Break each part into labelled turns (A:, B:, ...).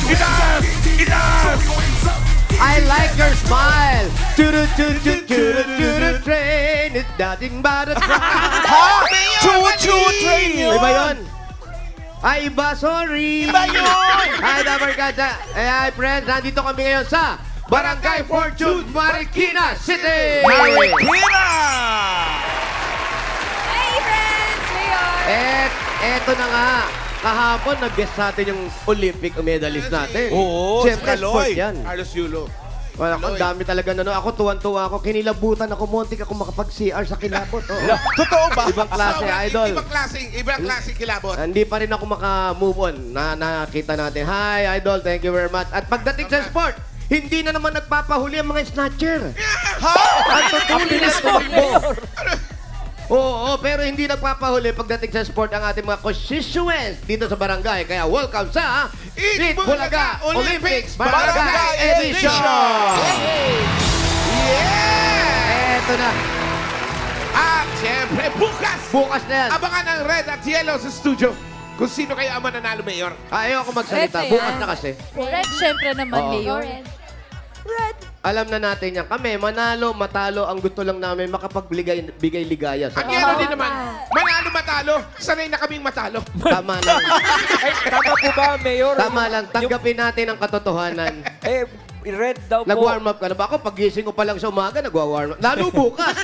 A: It does! It does!
B: I like your smile. Train is nothing but a train.
A: Ha? Choo-choo train!
B: Iba yun. Ay, iba, sorry.
A: Iba yun!
B: Hi, Dabarkada. Hi, friends. Nandito kami ngayon sa Barangay Fortune, Marikina City.
A: Marikina!
C: Hey, friends! Mayor!
B: Eto na nga. Kahapon, nag-guest sa atin yung Olympic medalist natin.
A: Oo,
B: Siyempre,
A: si
B: sport
A: Kaloy.
B: yan.
A: Carlos Yulo.
B: Wala, ang dami talaga na. Ako, tuwan-tuwa ako. Kinilabutan ako. Muntik ako makapag-CR sa kilabot. Oo.
A: Totoo ba?
B: Ibang klase, idol.
A: Ibang klase kilabot.
B: Hindi pa rin ako maka-move on na nakita natin. Hi, idol. Thank you very much. At pagdating sa sport, hindi na naman nagpapahuli ang mga snatcher.
A: Ha?
B: Ang tutuloy na tumakbo. Oo, pero hindi nagpapahuli pagdating sa sport ang ating mga constituents dito sa barangay. Kaya welcome sa Eat Bulaga Olympics Barangay Edition!
A: Yeah!
B: Eto na.
A: At siyempre, bukas!
B: Bukas na yan.
A: Abangan ang red at yellow sa studio. Kung sino kayo ang mananalo, Mayor.
B: Ayaw ako magsalita.
C: Red na
B: Bukas
C: yan.
B: na kasi.
C: Red, syempre naman,
B: Oo.
C: Mayor. Red.
B: Alam na natin yan. Kami, manalo, matalo, ang gusto lang namin makapagbigay ligaya sa
A: Ang yero din naman, manalo matalo, sanay na kaming matalo.
B: Tama lang.
D: Ay, tama po ba, Mayor?
B: Tama lang. Tanggapin natin ang katotohanan.
D: Red daw po.
B: Nag-warm up ka na ba? Ako, pagising ko pa lang sa umaga, nag-warm up. Lalo bukas.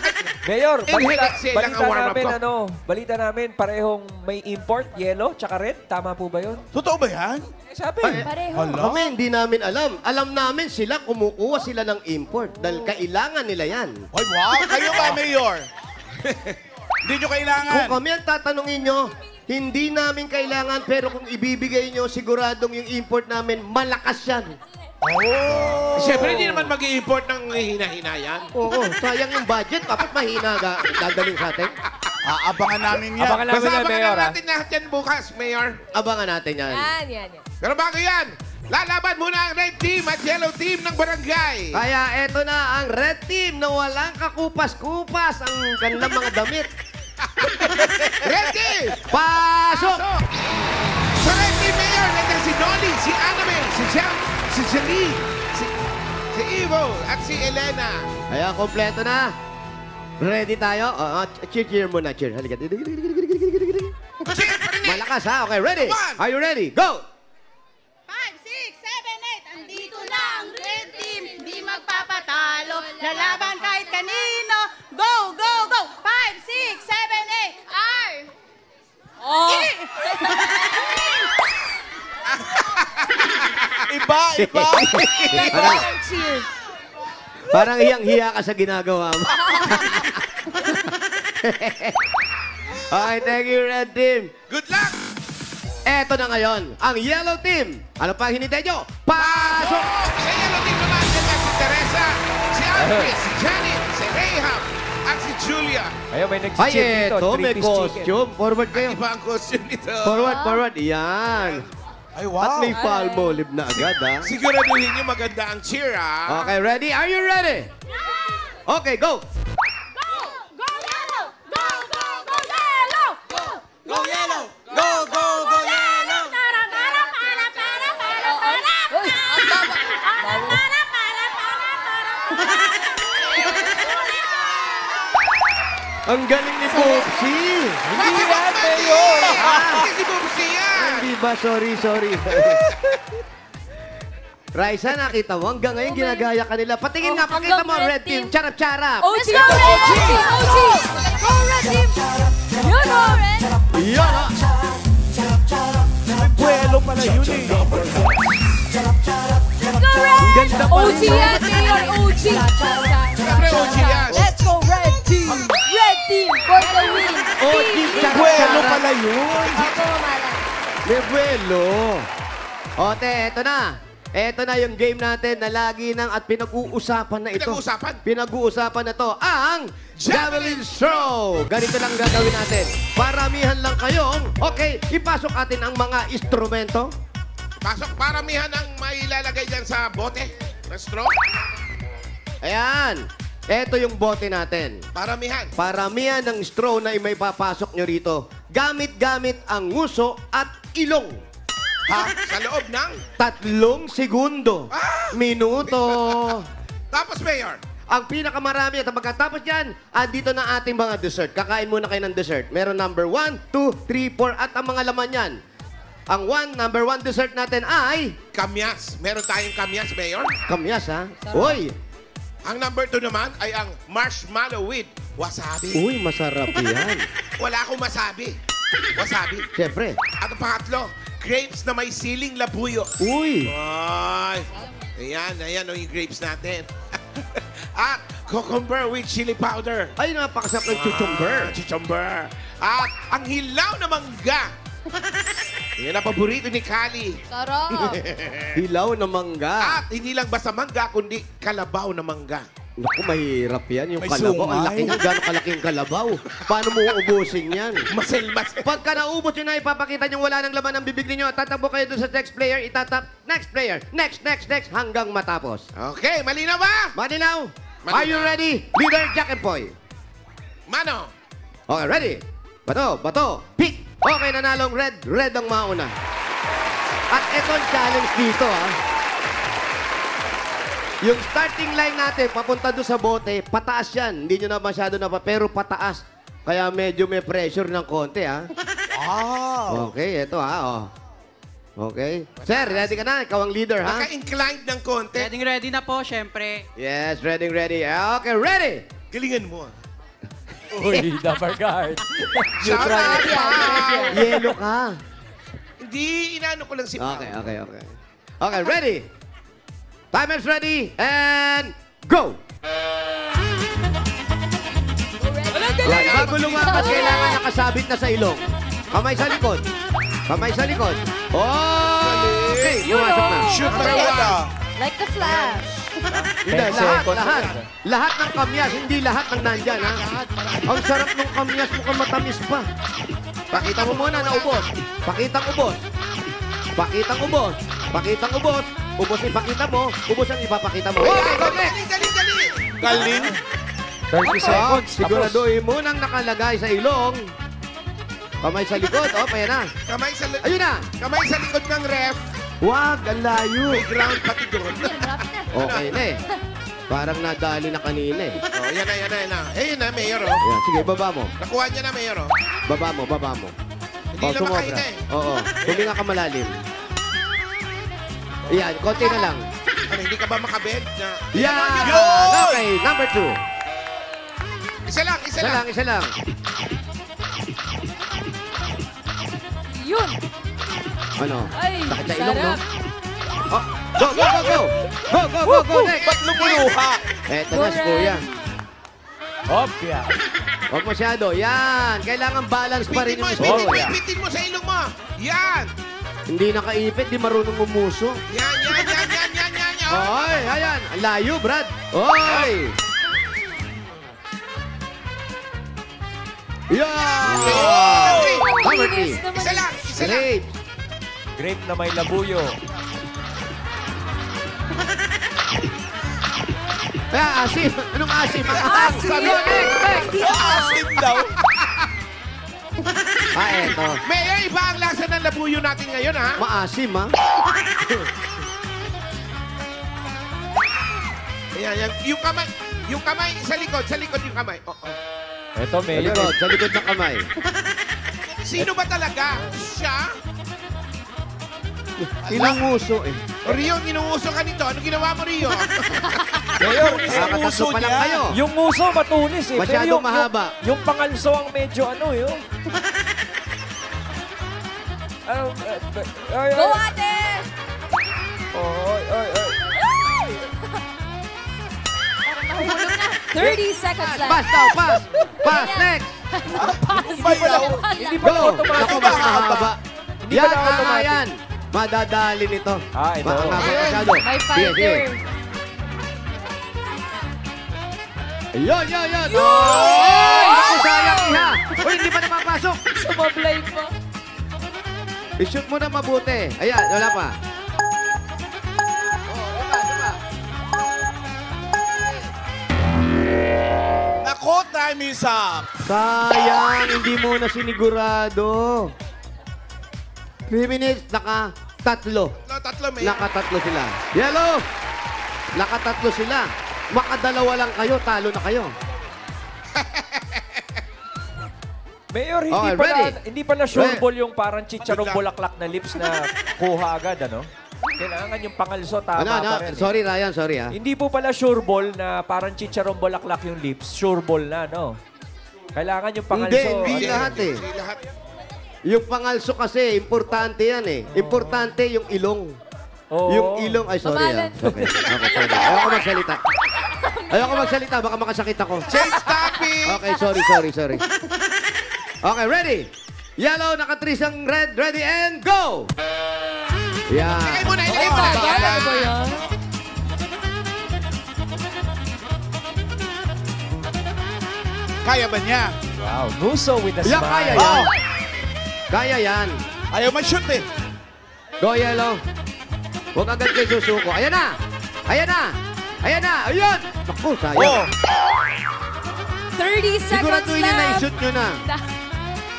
D: Mayor,
A: Hindi kasi lang ang warm up ko.
D: balita namin, parehong may import, yellow, tsaka red. Tama po ba yun?
A: Totoo ba yan?
D: Sabi.
C: Pareho.
B: Kami, hindi namin alam. Alam namin sila, kumukuha sila ng import. Dahil kailangan nila yan.
A: Ay, wow! Kayo ba, Mayor? Hindi nyo kailangan.
B: Kung kami ang tatanungin nyo, hindi namin kailangan, pero kung ibibigay nyo, siguradong yung import namin, malakas yan.
A: Oh! Siyempre, hindi naman mag-i-import ng hina-hina yan.
B: Oo, sayang yung budget. Dapat mahina gagaling sa atin.
A: Aabangan namin yan.
D: Abangan namin
A: Basta
D: yan,
A: abangan
D: Mayor,
A: lang natin lahat yan bukas, Mayor.
B: Abangan natin yan.
C: Yan.
A: Pero bago yan, lalaban muna ang red team at yellow team ng barangay.
B: Kaya eto na ang red team na walang kakupas-kupas ang kanilang mga damit.
A: Ready!
B: Pasok!
A: Sa red team, Mayor, nandiyan si Nolly, si Annabel, si Jam, si Jeline, si Ivo, at si Elena.
B: Kaya kompleto na. Ready tayo? Cheer muna, cheer. Halika.
A: Cheer, parinig!
B: Malakas ha? Okay, ready?
A: One.
B: Are you ready? Go!
E: 5, 6, 7, 8. Andito na ang red team. Hindi magpapatalo. Lalaban kahit kanino. Go, go, go. 5, 6, 7, 8. R.
C: Oh!
A: Iba!
C: Cheer.
B: Parang hiyang-hiya ka sa ginagawa mo. Okay, thank you, red team.
A: Good luck!
B: Eto na ngayon, ang yellow team. Ano pa hinintay nyo? Pasok!
A: Sa yellow team naman, nandiyan si Teresa, si Alfred, si Janet, si Rahab, at si Julia.
D: Ayun, may
B: Ay,
D: nag-cheer dito.
B: eto, may
D: three-piece chicken.
B: costume. Forward kayo.
A: Iba ang costume nito.
B: Forward. Yan.
A: Ay,
B: At may palmolive na agad, ha?
A: Siguraduhin niyo maganda ang cheer, ha?
B: Okay, ready? Are you ready? Okay, go!
E: Go, go, yellow. Go, go, go, yellow. Go,
A: Go yellow! Go, go, go yellow!
E: para, para, para, para, para, para.
C: Uy, ang baba.
B: Ang galing ni Popsi!
D: Hindi yan, Mayor!
A: Hindi si Bubsy yan!
B: Hindi ba? Sorry. Raisa, nakita mo? Hanggang ngayon ginagaya ka nila. Patingin nga, pakita mo, red team. Charap-charap.
C: OG! OG! Go, Red Team! Yun, o!
B: Yan, ha?
D: Buwelo pala yun eh.
C: Go, Red!
B: Ang ganda pa
C: OG
B: rin.
C: yan, Mayor! OG!
A: Siyempre, OG yan.
C: Let's go, Red Team! Red Team for the win!
B: OG,
C: Team
B: buwelo
D: pala yun.
C: Opo, Mala.
B: May buwelo. Ote, eto na. Eto na yung game natin na lagi nang at pinag-uusapan na ito.
A: Pinag-uusapan?
B: Pinag-uusapan na to ang Javelin Throw. Ganito lang gagawin natin. Paramihan lang kayong, okay, ipasok atin ang mga instrumento.
A: Pasok, paramihan ang mailalagay dyan sa bote na straw.
B: Ayan. Eto yung bote natin.
A: Paramihan.
B: Paramihan ng straw na may papasok nyo rito. Gamit-gamit ang nguso at ilong.
A: Ha? Sa loob ng...
B: 3 segundo. Minuto.
A: Tapos, Mayor.
B: Ang pinakamarami at pagkatapos yan, andito na ating mga dessert. Kakain muna kayo ng dessert. Meron number 1, 2, 3, 4 at ang mga laman yan. Ang number 1 dessert natin ay...
A: Kamyas. Meron tayong kamyas, Mayor.
B: Kamyas, ha? Uy!
A: Ang number 2 naman ay ang marshmallow with wasabi.
B: Uy, masarap yan.
A: Wala akong masabi. Wasabi.
B: Siyempre.
A: At ang pangatlo, grapes na may siling labuyo.
B: Uy!
A: Ay, ayan yung grapes natin. At cucumber with chili powder.
B: Ay, napakasarap ng cucumber.
A: Cucumber. At ang hilaw na mangga. Yan ang paborito ni Kali.
C: Sarap.
B: Hilaw na mangga.
A: At hindi lang basta mangga, kundi kalabaw na mangga.
B: Naku, mahirap yan. Yung
A: May
B: kalabaw, ang
A: sungay.
B: laki ng gano'ng kalaking kalabaw. Paano mo uubusin yan?
A: Masel.
B: Pagka naubos yun na, ipapakita nyo wala ng laman ng bibig ninyo. Tatakbo kayo doon sa next player, itatap, next player, next, hanggang matapos.
A: Okay, malinaw ba?
B: Maninaw,
A: Maninaw.
B: are you ready? Leader Jack and Poy.
A: Mano?
B: Okay, ready? Bato, pick. Okay, nanalong red ang mauna. At etong challenge dito, ha. Yung starting line natin, papunta doon sa bote, pataas yan. Hindi nyo na masyado pero pataas. Kaya medyo may pressure ng konti, ha. Okay, eto, ha, oh. Okay. Sir, ready ka na? Ikaw ang leader, ha?
A: Naka-inclined ng konti.
F: Ready na po, syempre.
B: Yes, ready. Okay, ready.
A: Galingan mo.
D: Uy, number guard.
A: Shout out, Pao!
B: Yelo ka.
A: Hindi, inano ko lang si Pao.
B: Okay. Okay, ready? Timer's ready, and go! Yan, bago lumakas, kailangan nakasabit na sa ilong. Kamay sa likod. Okay, pumasok na.
A: Shoot na one.
C: Like the flash.
B: Hindi,
D: 10 seconds.
B: lahat ng kamyas, hindi lahat ng nandyan, ha? Ang sarap ng kamyas, mukhang matamis pa. Pakita mo muna na ubos. Pakitang ubos. Ubos ipakita mo, ubos ang ipapakita mo. Okay, go next!
A: Dali.
F: Galing.
D: 30 seconds.
B: Siguraduhin mo nang nakalagay sa ilong. Kamay sa likod. Oh, paya na. Ayun na.
A: Kamay sa likod ng ref.
B: Wag, ang layo.
A: May ground pati doon.
B: Okay na eh. Parang nadali na kanina eh.
A: Oh, yan na. Ayun na, Mayor, oh.
B: Ayan, sige, baba mo.
A: Nakuha niya na, Mayor, oh.
B: Baba mo.
A: Hindi na makain eh.
B: Oo. Huminga ka malalim. Ayan, konti na lang.
A: Ano, hindi ka ba makabed?
B: Yan!
A: Yun!
B: Okay, number 2. Isa lang.
C: Yun.
B: Ano?
C: Ay,
B: Sakit sa ilong, no?
C: sarap.
B: Oh, go! Next!
F: Ba't lumuluha?
B: Eto na, kuya.
D: Opya.
B: Huwag masyado. Yan. Kailangan balance pa rin yung score.
A: Ipitin mo sa ilong mo. Yan.
B: Hindi nakaipit, di marunong umuso.
A: Yan.
B: Oy, ayan. Ang layo, Brad. Oy! Yan! Number 3.
A: Isa lang.
B: Great.
D: Grape na may labuyo.
B: Asim. Anong asim? Asim. Next.
F: Asim daw.
B: Eto.
A: Mayor, iba ang lasa ng labuyo natin ngayon, ha?
B: Maasim, ha?
A: Ayan. Yung kamay sa likod yung kamay.
D: Ito,
B: Sa
D: Mayor.
B: likod. Sa likod ng kamay.
A: Sino ba talaga? Siya?
B: Ilanguso, eh.
A: O Rio, inuuso ka nito. Ano ginawa mo, Rio?
D: Mayor,
B: Nakakatatlo pa lang kayo.
D: yung nguso matulis eh.
B: Masyadong
D: Pero
B: mahaba.
D: Yung pangalso ang medyo yun.
C: Go, ate!
D: Oy.
C: Parang nahulog na. 30 seconds left.
B: Pass daw, pass. Pass, next.
D: Hindi pa
B: Go.
D: automatic.
B: Naku, mas mahaba.
D: Hindi pa
B: Yan,
D: automatic.
B: yan. Madadali nito.
D: Ito.
B: Mahaba
C: Ayun,
B: masyado.
C: may
B: Sige,
C: fighter.
B: sige. Yun.
C: Yun!
B: Oy! Naku, sayang iha. Uy, hindi pa napapasok.
C: Sumablay pa.
B: I-shoot mo na mabuti. Ayan, wala pa. Diba?
F: Nako, time is up.
B: Sayang, hindi mo na sinigurado. 3 minutes, Tatlo.
A: Tatlo may.
B: Nakatatlo sila. Yellow! Nakatatlo sila. Makadalawa lang kayo, talo na kayo.
D: Mayor,
B: Okay, ready?
D: hindi pala sure
B: Ready.
D: ball yung parang chicharong bulaklak na lips na kuha agad, ano? Kailangan yung pangalso, tama pa rin.
B: Sorry, Ryan, sorry ha.
D: Hindi po pala sure ball na parang chicharong bulaklak yung lips. Sure ball na, no? Kailangan yung pangalso.
B: Hindi
D: ano?
B: lahat eh.
A: Hindi lahat.
B: Yung pangalso kasi, importante yan eh. Importante yung ilong.
D: Oo.
B: Yung ilong, ay sorry
C: Mamalan.
B: ah. Okay, sorry. Ayoko magsalita. Ayoko magsalita, baka makasakit ako.
A: Change topic!
B: Okay, sorry. Okay, ready? Yellow, naka-trees ang red. Ready and go! Yan.
A: Ilagay mo na, ilagay mo na.
C: Ano ba
A: Yan.
C: yan?
F: Kaya ba niya?
D: Wow, Muso with a
B: Yan,
D: smile.
B: kaya yan. Kaya yan.
F: Ayaw mag-shoot eh.
B: Go, Yellow. Huwag agad kayo susuko. Ayan na! Ayan na! Ayan na! Ayun! Naku, sayang.
F: Oh,
C: 30 seconds
B: Siguraduhin nyo na,
C: left.
B: i-shoot nyo na.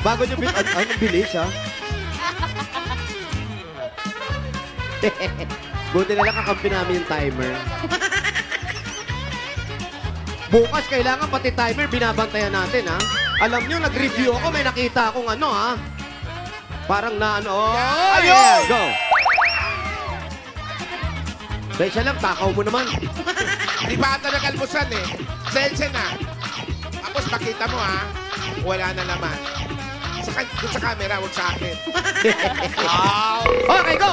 B: Bago nyo ang bilis, ha? Buti na lang kakampi namin yung timer. Bukas, kailangan pati timer, binabantayan natin, ha? Alam nyo, nag-review ako, may nakita akong ano, ha? Parang na ano, oh,
F: Ayun!
B: yeah, go! Besya lang, takaw mo naman.
A: Di ba ata nag-almusan eh? Sensya na. Tapos makita mo ha, wala na naman. Doon sa camera, huwag sa akin.
B: Okay, go!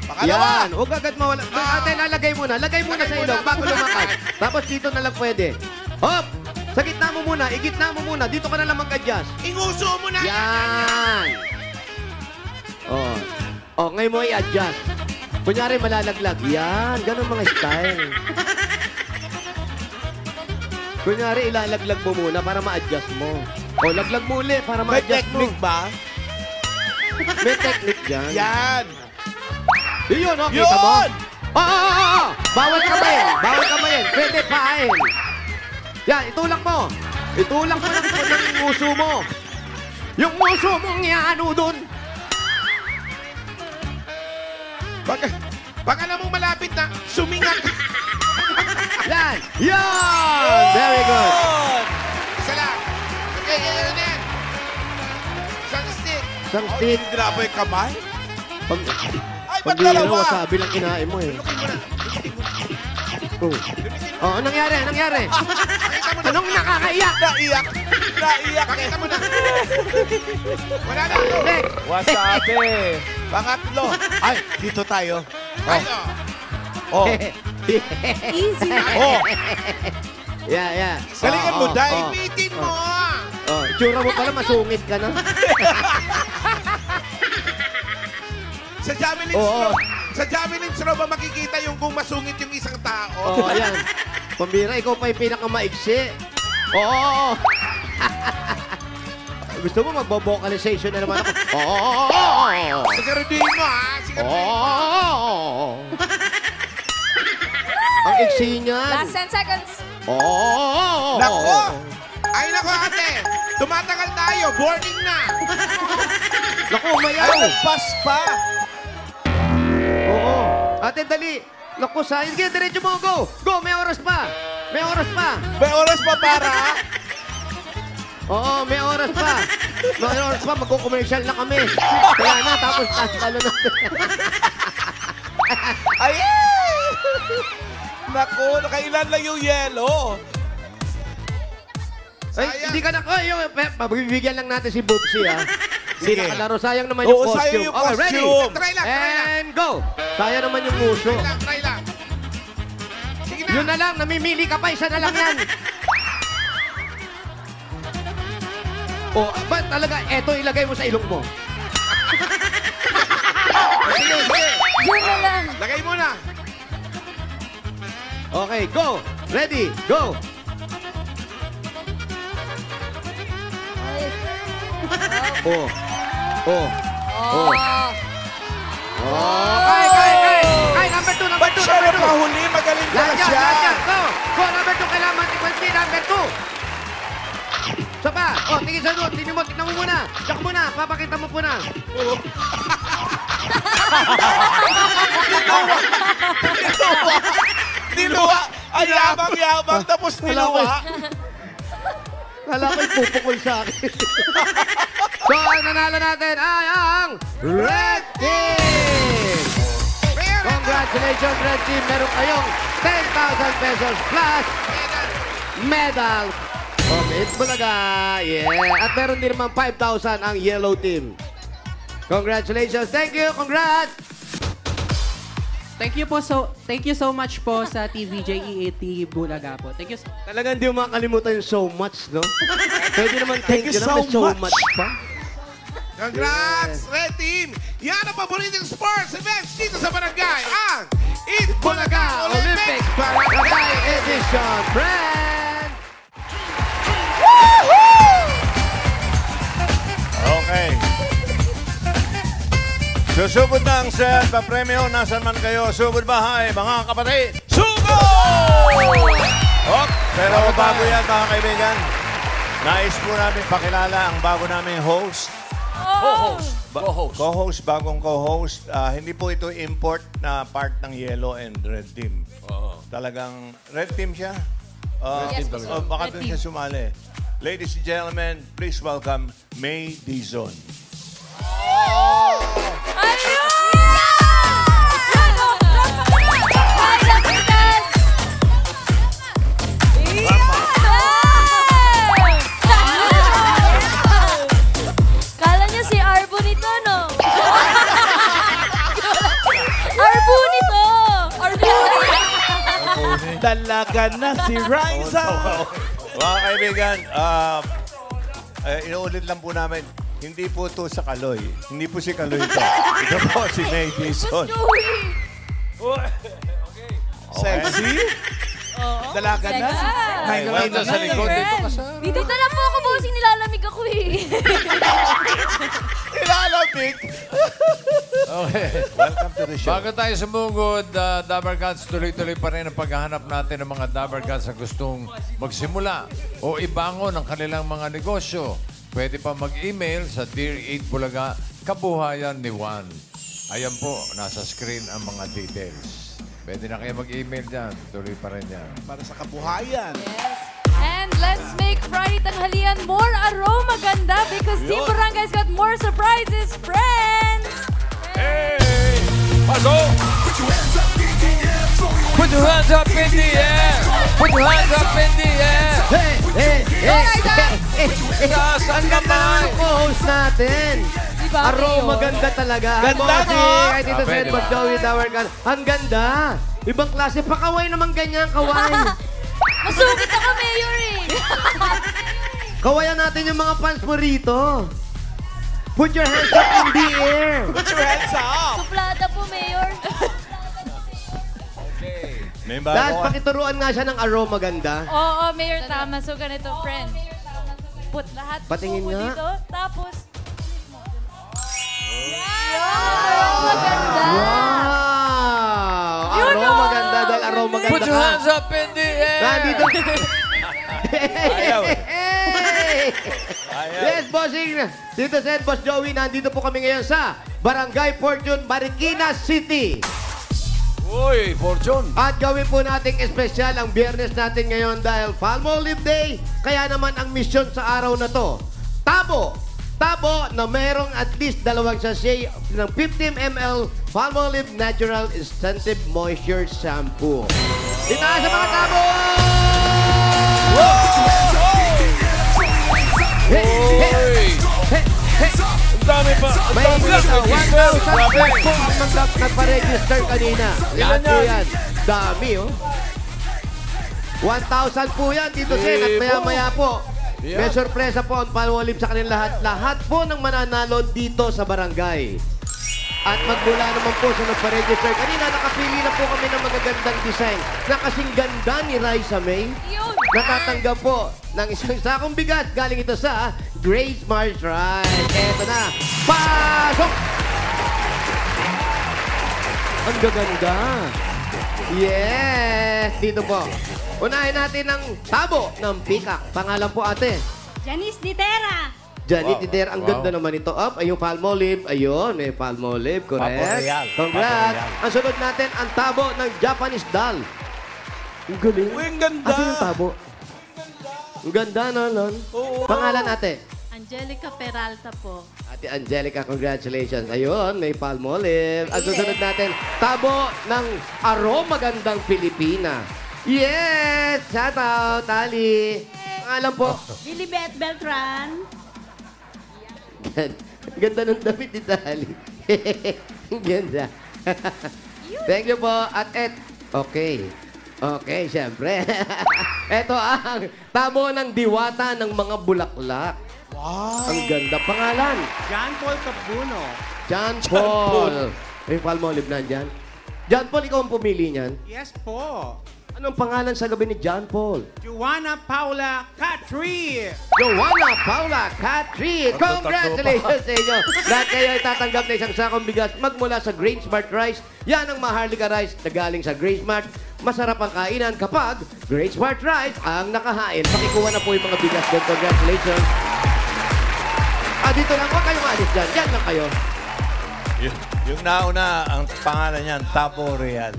F: pakalawa.
B: Yan, huwag agad mawala. Ate, lalagay muna. Lagay muna sa ilong bago lumakas. Tapos dito na lang pwede. Hop! Sa gitna mo muna. Igitna mo muna. Dito ka na lang mag-adjust.
A: Inguso mo na!
B: Yan! Oh. Oh, ngayon mo i-adjust. Kunyari, malalaglag. Yan. Ganun mga style. Kunyari, ilalaglag mo muna para ma-adjust mo. O, laglag mo ulit para
F: May
B: ma-adjust mo.
F: technique ba?
B: May technique dyan.
F: Yan.
B: Yun, oh, kita mo?
F: Yun!
B: Oh! Bawal kamayin. Bawal kamayin. Pwede pain. Yan, itulak mo. Itulak mo ng muso mo. Yung muso mong ano dun.
A: Pag alam mong malapit na, sumingat.
B: Yan. Yan. Very good.
A: Isa lang. Okay, ano na yan? Isang stick.
B: Isang
F: Oh,
B: stick.
F: hindi na ba yung kamay? Ay, ba't
B: Pag
F: dalawa?
B: wasabi lang kinain mo eh.
A: Lukin mo na.
B: Oh, anong nangyari? Anong nangyari? Anong nakakaiyak?
F: Naiyak. Naiyak eh.
A: Pakita mo na. Wala na.
B: Next.
D: Wasabi.
F: Pangatlo. Ay, dito tayo.
A: Ay,
F: Oh.
A: oh.
C: Easy.
F: Oh.
B: Yeah.
F: Galingan mo, Day.
A: Ipitin mo.
B: Oh, itsura mo pala, masungit ka na.
A: Sa javelin
B: Oo.
A: throw. Sa javelin throw ba makikita yung kung masungit yung isang tao?
B: Oh, ayan. Pambira, ikaw pa yung pinakamaiksi. Oo. Gusto mo magbo-vocalization na naman ako? Oo.
A: Siguraduhin mo ha. Siguraduhin mo.
B: Oo. Ang iksi niyan.
C: Last 10 seconds.
B: Oo.
F: Nako.
A: Ay nako ate. Tumatagal tayo. Warning na.
B: Naku, umayaw.
F: Ay, nagpas pa.
B: Oo. Ate, dali. Naku, sayang. Sige, diretso mo. Go. Go, may oras pa. May oras pa.
F: May oras pa para.
B: Oo, may oras pa. May oras pa. Magko-commercial na kami. Kaya na, tapos talo na.
F: Ay! Naku, nakailan lang yung yellow.
B: Ay,
A: Sayang.
B: hindi ka na. Ay, mabibigyan lang natin si Bubsy, ha? Hindi
F: Sige.
B: nakalaro. Sayang naman
F: Oo,
B: yung
F: sayang
B: costume.
F: yung
B: Okay, ready?
F: costume.
A: Try lang.
B: And go. Sayang naman yung muso.
A: Try lang. Sige na.
B: Yun na lang. Namimili ka pa. Isa na lang yan. Oh, ba't talaga? Eto, ilagay mo sa ilong mo.
A: Sige.
C: Yun na lang.
A: Lagay mo na.
B: Okay, go. Ready, go.
C: Ay.
B: Oh. Oh.
C: Oh.
B: Oh. Kay, number 2, number
F: Ba't
B: 2,
F: siya
B: number 2.
F: napahuli? Magaling pala
B: Lahat yan,
F: siya.
B: lahat yan. Go. Go, number 2. Kailangan matikman si number 2. Isa pa. Oh, tingin sa doon. Tingnan mo muna. Check muna. Papakita mo muna.
F: Niluwa. Ay, yabang-yabang. Tapos niluwa.
B: Kala ko'y pupukol sa akin. So, ang nanalo natin ay ang Red Team! Congratulations, Red Team! Meron kayong 10,000 pesos plus medal from Itbulaga. Yeah. At meron din naman 5,000 ang Yellow Team. Congratulations! Thank you! Congrats!
G: Thank you so much po sa TVJ EAT Bulaga po. Thank you.
B: Talagang hindi mo makalimutan yung so much, no? Pwede naman thank you
F: so
B: naman so
F: much.
B: much pa.
A: Congrats, Red Team! Yan ang paboritong sports events dito sa barangay. Ang Itbulaga Olympics
B: Barangay Edition, friend!
H: Okay. Susugod na ang set, papremyo, nasan man kayo. Sugod bahay, mga kapatid. Sugod! Pero bago yan, mga kaibigan, nais po namin pakilala ang bago naming host.
D: Co-host.
H: Co-host, bagong co-host. Hindi po ito import na part ng Yellow and Red Team. Talagang Red Team siya. Baka doon siya sumali. Ladies and gentlemen, please welcome May Dizon.
C: Kala niyo si Arbo nito, no? Arbo nito! Arbo
F: Dalaga na si Riza.
H: Mga kaibigan, inuulit lang po namin, hindi po ito sa Kaloy. Hindi po si Kaloy ito. Ito po si May Dizon.
F: Sexy. Dalaga na.
H: Ay, wala sa likod. Dito ka sa...
C: Dito na po ako, bossing. Nilalamig ako eh.
H: Ilalamig! Okay. Welcome to the show.
I: Bago tayo sumugod, Dabber Cats, tuloy-tuloy pa rin ang paghahanap natin ng mga Dabber Cats na gustong magsimula o ibangon ang kanilang mga negosyo. Pwede pa mag-email sa Dear Eat Bulaga, Kabuhayan ni Juan. Ayan po, nasa screen ang mga details. Pwede na kayo mag-email dyan. Tuloy pa rin yan.
F: Para sa kabuhayan.
C: And let's make Friday Tanghalian more aroma ganda because Team Barangay's got more surprises, friends!
I: Hey! Pasok! Put your hands up in the air! Put your hands up in the air!
B: Hey! Hey! Hey!
I: Saan ka
B: Ang co-host natin.
C: Diba,
B: Aroma
C: Mayor?
B: ganda talaga.
F: Ganda,
B: Bossing,
F: no?
B: Kahit dito sa
I: Pwede
B: Edward
I: ba?
B: Joey Tower ka. Ang ganda. Ibang klase. Pakaway naman ganyan, kaway.
C: Masungit ako, Mayor eh!
B: Kawayan natin yung mga fans mo rito. Put your hands up in the air.
F: Put your hands up.
C: Suplada po, Mayor.
H: May
B: Dahil
H: bago.
B: pakituruan nga siya ng aroma ganda.
C: Oo, Mayor, tama. So, ganito, friend. Put lahat
B: Patingin
C: subo
B: nga.
C: dito, tapos... Aroma ganda!
B: Wow!
C: Yun,
B: Aroma
C: oh!
B: ganda dahil aroma ganda.
I: Put your hands up in the air!
B: Nandito.
H: Ayaw.
B: Hey!
H: Ayaw.
B: Yes, bossing. Dito sa Boss Joey, nandito po kami ngayon sa Barangay Fortune, Marikina City.
I: Uy, Fortune!
B: At gawin po nating espesyal ang biyernes natin ngayon dahil Palmolive Day. Kaya naman ang misyon sa araw na to, Tabo na merong at least 2 sachet ng 15 ml Palmolive Natural Incentive Moisture Shampoo. Itaas sa mga tabo! Hey, hey, hey, hey.
H: Ang dami pa. Ang
B: May
H: dami pa.
B: 1,000 pesos ang nagpa-register kanina. Lahat po yan. Dami, oh. 1,000 po yan, Tito Sen. At maya-maya po, may sorpresa po ang Palmolive sa kanilang lahat. Lahat po ng mananalo dito sa barangay. At magmula naman po sa nagpa-register. Kanina, nakapili na po kami ng magagandang design na kasing ganda ni Raisa May.
C: Yun!
B: Natatanggap po ng isang sakong bigat. Galing ito sa Grace Mars Ride. Eto na. Pasok! Ang gaganda. Yes! Dito po. Unahin natin ang tabo ng pikak. Pangalan po ate.
E: Janice Ditera.
B: Janet
I: Wow.
B: Tider, ang
I: Wow.
B: ganda naman ito. Up, ay yung Palmolive. Ayun, may Palmolive, correct.
H: Papo-Real.
B: Congrats.
H: Papo-Real.
B: Ang sunod natin, ang tabo ng Japanese doll. Ang galing.
F: Uy, ang ganda.
B: Asan yung tabo? Ang ganda, nanon. Pangalan ate?
E: Angelica Peralta po.
B: Ate Angelica, congratulations. Ayun, may Palmolive. Ang susunod natin, tabo ng Aroma Gandang Pilipina. Yes! Shout out, Ali. Pangalan po.
E: Lilibet Beltran.
B: Ganda ng damit ni Ali. Ganda. Thank you po. At okay. Okay, syempre. Ito ang tabo ng diwata ng mga bulaklak.
F: Wow.
B: Ang ganda. Pangalan?
G: John Paul Capuno.
B: John Paul. May Palmolive nandyan. John Paul, ikaw ang pumili niyan.
G: Yes po.
B: Anong pangalan sa gabi ni John Paul?
G: Joanna Paula Catri.
B: Joanna Paula Catri. Congratulations sa inyo. Lahat kayo ay tatanggap na isang sakong bigas magmula sa Grain Smart Rice. Yan ang Maharlika Rice na galing sa Grain Smart. Masarap ang kainan kapag Grain Smart Rice ang nakahain. Pakikuha na po yung mga bigas doon. Congratulations. Dito lang. Huwag kayong alis dyan. Dyan lang kayo.
H: Yung nauna, ang pangalan niyan, Tabo Real.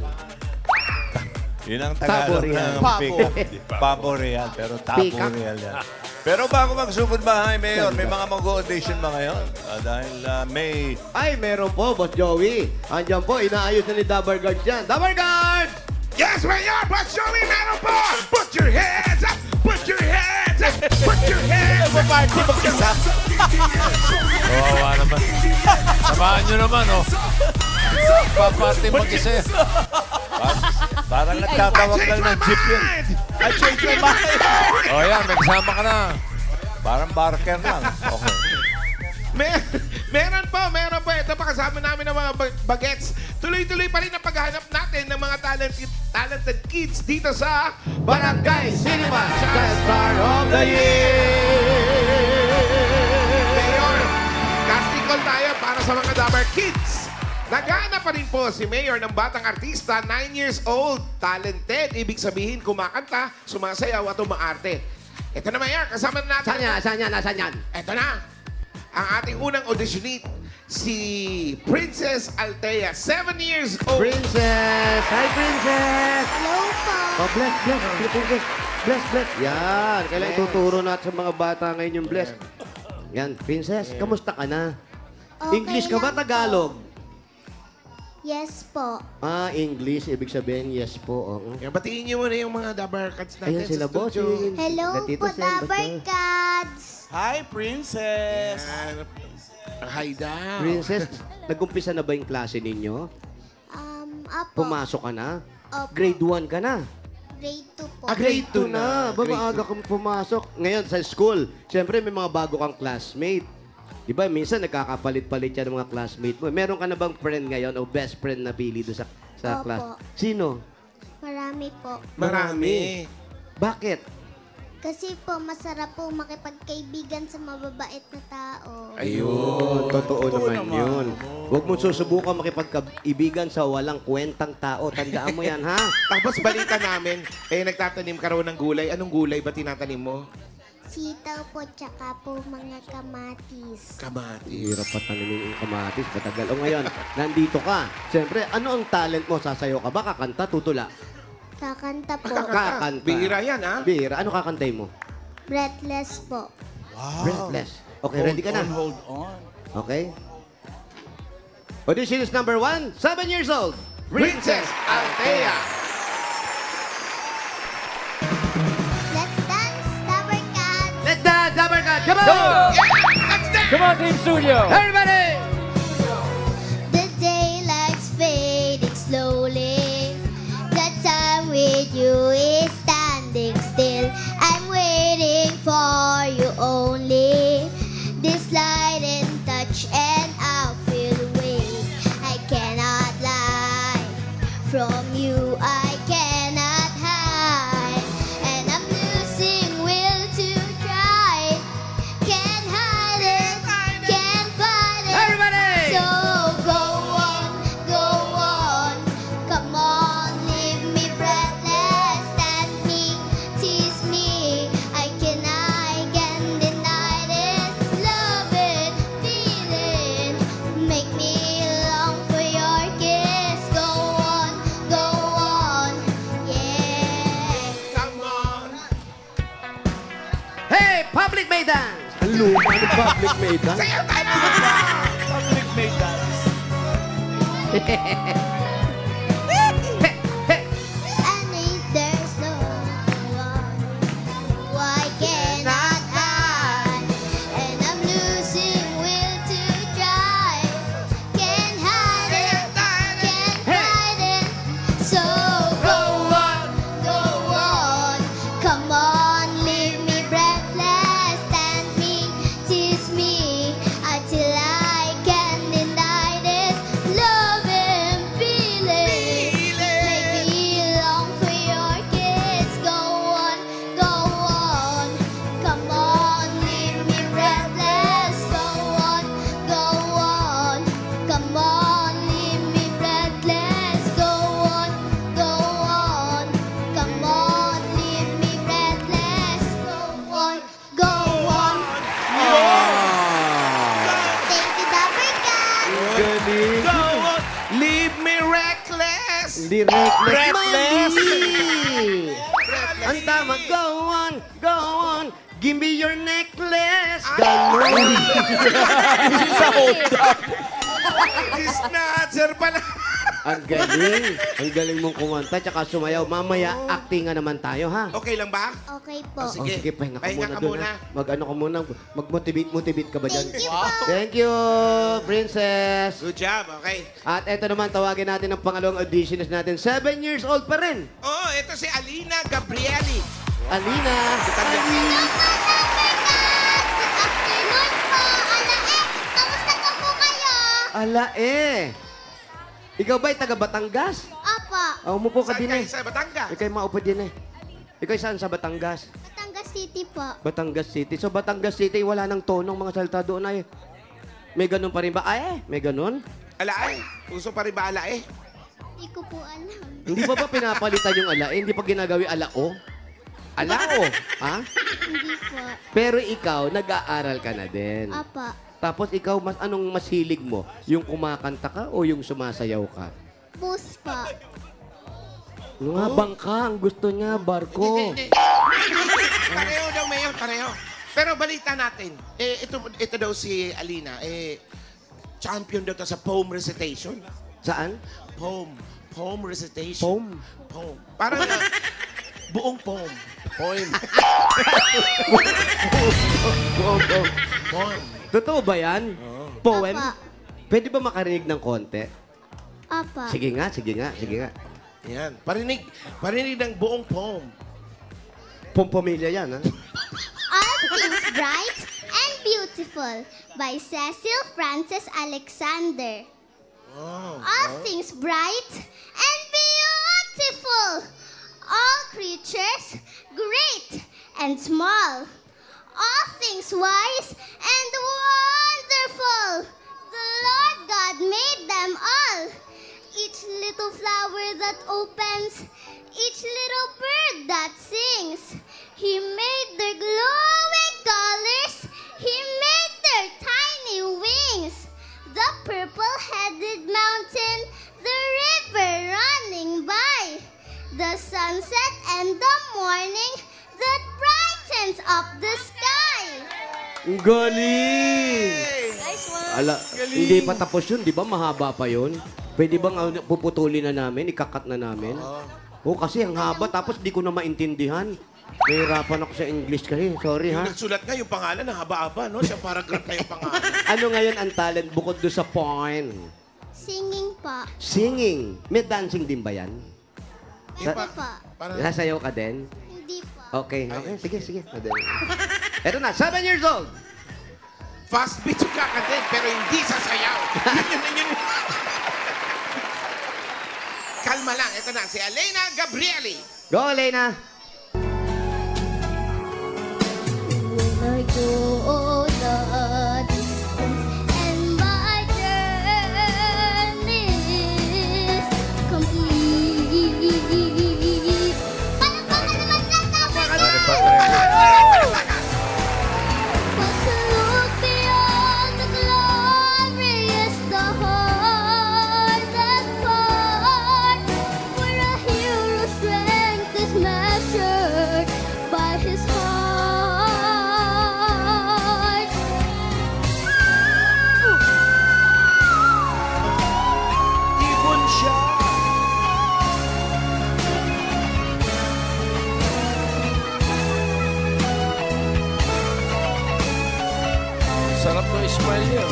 H: Yun ang
B: Tabo
H: Tagalog
B: Real.
H: ng pick-up. Pabo Real, pero Tabo
B: Pick-up.
H: Real yan. Pero bago magsugod bahay, Mayor, may mga mag-audition ba ngayon? Dahil may...
B: Ay, meron po, Boss Joey. Andiyan po, inaayos na ni Dabar Guards yan. Dabar Guards!
A: Yes, Mayor! Boss Joey, meron po! Put your hands up! Put your hands up! Put your hands up!
F: Party mag-isa.
I: Kawawa naman. Samahan nyo naman, oh. Paparty mag-isa.
H: Parang nagtatawag lang ng jeep yun.
F: I change my mind.
I: O yan, nagsama ka na.
H: Parang barker lang. Okay.
A: Meron po. Ito pa kasama namin ng mga bagets. Tuloy-tuloy pa rin ang paghahanap natin ng mga talented kids dito sa
B: Barangay Cinema Star of the Year!
A: Mayor, casting call tayo para sa mga Dabar Kids. Naghahanap pa rin po si Mayor ng batang artista, 9 years old, talented. Ibig sabihin, kumakanta, sumasayaw at umaarte. Ito na, Mayor, kasama na natin.
B: Saan yan? Nasaan yan?
A: Ito na, ang ating unang auditionee, si Princess Althea, 7 years old.
B: Princess! Hi, Princess!
E: Hello po.
B: Oh, bless. Princess. Bless. Yan. Kailangan ituturo natin sa mga bata ngayon yung bless. Yan, Princess, kamusta ka na?
E: Okay
B: English ka ba,
E: lang po.
B: Tagalog?
E: Yes po.
B: English. Ibig sabihin, yes po. Oo.
A: Yan, batiin niyo muna yung mga Dabar Cats natin
B: Ayan sila,
A: sa studio.
B: bossing.
E: Hello
B: Tito
E: po,
B: Sen,
E: Dabar
B: Bato.
E: Cats.
F: Hi, Princess.
A: Yan. Hi daw.
B: Princess, nag-umpisa na ba yung klase ninyo?
E: Apo.
B: Pumasok ka na?
E: Opo.
B: Grade 1 ka na?
E: Grade 2 po.
B: Grade 2 na. Ba,
A: Grade
B: maaga kang pumasok. Ngayon, sa school, siyempre may mga bago kang classmate. Di ba, minsan nagkakapalit-palit yan ng mga classmate mo. Meron ka na bang friend ngayon o best friend na pili doon sa
E: Opo.
B: class? Sino?
E: Marami po.
A: Marami.
B: Bakit?
E: Kasi po, masarap po makipagkaibigan sa mababait na tao.
B: Ayun, totoo naman yun. Huwag mo susubukan makipagkaibigan sa walang kwentang tao. Tandaan mo yan, ha?
A: Tapos balita namin, nagtatanim ka raw ng gulay. Anong gulay ba tinatanim mo?
E: Sitaw po, tsaka po mga kamatis.
A: Kamatis.
B: Hirap pa tanimin yung kamatis. Matagal. O ngayon, nandito ka. Siyempre, ano ang talent mo? Sasayaw ka ba? Kakanta? Tutula?
E: Kakanta po.
B: Kakanta.
A: Bihira yan, ha?
B: Bihira. Ano kakantay mo?
E: Breathless po.
F: Wow.
B: Breathless. Okay, ready ka na?
F: Hold on.
B: Okay. Audition is number 1, 7 years old.
A: Princess Althea.
E: Let's dance, Dabar Cats.
B: Let's dance, Dabarka! Come on!
D: Come on, Team Studio!
B: Everybody!
E: The daylight's fading slowly. The time with you is standing still. I'm waiting for you only. This light and touch and I'll feel the weight. I cannot lie from you. I cannot hide, and I'm losing will to try. Can't hide it, can't fight it.
B: Everybody!
E: So go on, come on, leave me breathless, stand me, tease me. I can deny
B: Public May Dance! Ang luma ng Public May Dance.
A: Sayaw tayo!
F: Public may dance.
J: And there's no one, why cannot I? And I'm losing will to try. Can't hide it, can't hide it. So go on, come on, leave me breathless, stand me, tease me until I can deny this love and feeling. Make me long for your kiss. Go on, come on, leave me breathless. Go on, come on, leave me breathless. Go on, come on, leave me breathless. Go on. Thank you, Dapper Cat.
B: Galing.
A: Go on! Leave me reckless!
B: Hindi reckless.
F: Reckless.
B: Mali! Ang tama, go on, give me your necklace. Ganon.
F: Sa Honda.
A: Snatcher pala!
B: Ang galing mong kumanta, tsaka sumayaw. Mamaya, actingan naman tayo, ha?
A: Okay lang ba?
J: Okay po.
B: Oh, sige, pahinga ka
A: Pahinga
B: muna
A: ka
B: doon,
A: muna.
B: ha? Mag-ano ka muna, mag-motivate ka ba dyan?
J: Thank you po.
B: Thank you, Princess.
A: Good job, okay.
B: At eto naman, tawagin natin ang pangalawang auditionist natin. 7 years old pa rin.
A: Oh, ito si Alina Gabrieli.
B: Alina.
J: Hello po, Dapper Cat. Good afternoon po. Kamusta ka po kayo?
B: Ala Ikaw ba'y taga Batangas?
J: Apa,
B: Umupo ka
A: Saan
B: din
A: kayo? Sa Batangas?
B: Ikaw maupo din Ikaw saan sa Batangas?
J: Batangas City po.
B: Batangas City. So Batangas City, wala nang tonong mga salta doon ay. May ganun pa rin ba? May ganun?
A: Alae. Uso pa rin ba alae?
J: Hindi ko po alam.
B: Hindi pa ba pinapalitan yung alae? Hindi pa ginagawi alao? Alao? Ha?
J: Hindi po.
B: Pero ikaw, nag-aaral ka na din.
J: Apa,
B: Tapos ikaw, anong mas hilig mo? Yung kumakanta ka o yung sumasayaw ka?
J: bus po.
B: Nga, bangka. Ang gusto niya, barko.
A: Hindi. Pareho daw, Mayor, pareho. Pero balita natin, ito daw si Alina, champion daw to sa poem recitation.
B: Saan?
A: Poem recitation. Poem. Parang buong poem. Poem. Poem.
B: Totoo ba yan? Poem?
J: Apa.
B: Pwede ba makarinig ng konti?
J: Apa.
B: Sige nga.
A: Yan. Parinig ng buong poem.
B: Pompomilya yan, ha?
J: All Things Bright and Beautiful by Cecil Francis Alexander. All things bright and beautiful. All creatures great and small. All things wise and wonderful. The Lord God made them all. Each little flower that opens, each little bird that sings. He made their glowing colors. He made their tiny wings. The purple-headed mountain, the river running by, the sunset and the morning that brightens up the sky.
B: Ang galing!
J: Nice one.
B: Ala, hindi pa tapos yun, di ba? Mahaba pa yun. Pwede bang puputulin na namin, ikakat na namin? Oo, kasi ang haba, tapos di ko na maintindihan. Nahirapan ako sa English kasi. Sorry, ha?
A: Nagsulat nga yung pangalan ng haba-haba, no? Sa paragraph na yung pangalan.
B: Ano ngayon ang talent bukod doon sa poem?
J: Singing pa.
B: Singing. May dancing din ba yan?
J: Pwede pa.
B: Nasayaw ka din?
J: Hindi pa.
B: Okay. Sige. Eto na, 7 years old.
A: Fast beat yung kakatin, pero hindi sasayaw. Yun. Kalma lang. Ito na, si Alina Gabrieli.
B: Go, Elena.
J: When I go the distance and my journey is complete. Palakpakan naman lang dapat But to look beyond the glorious, the hardest part, where a hero's strength is measured
F: Sarap ng smile niya.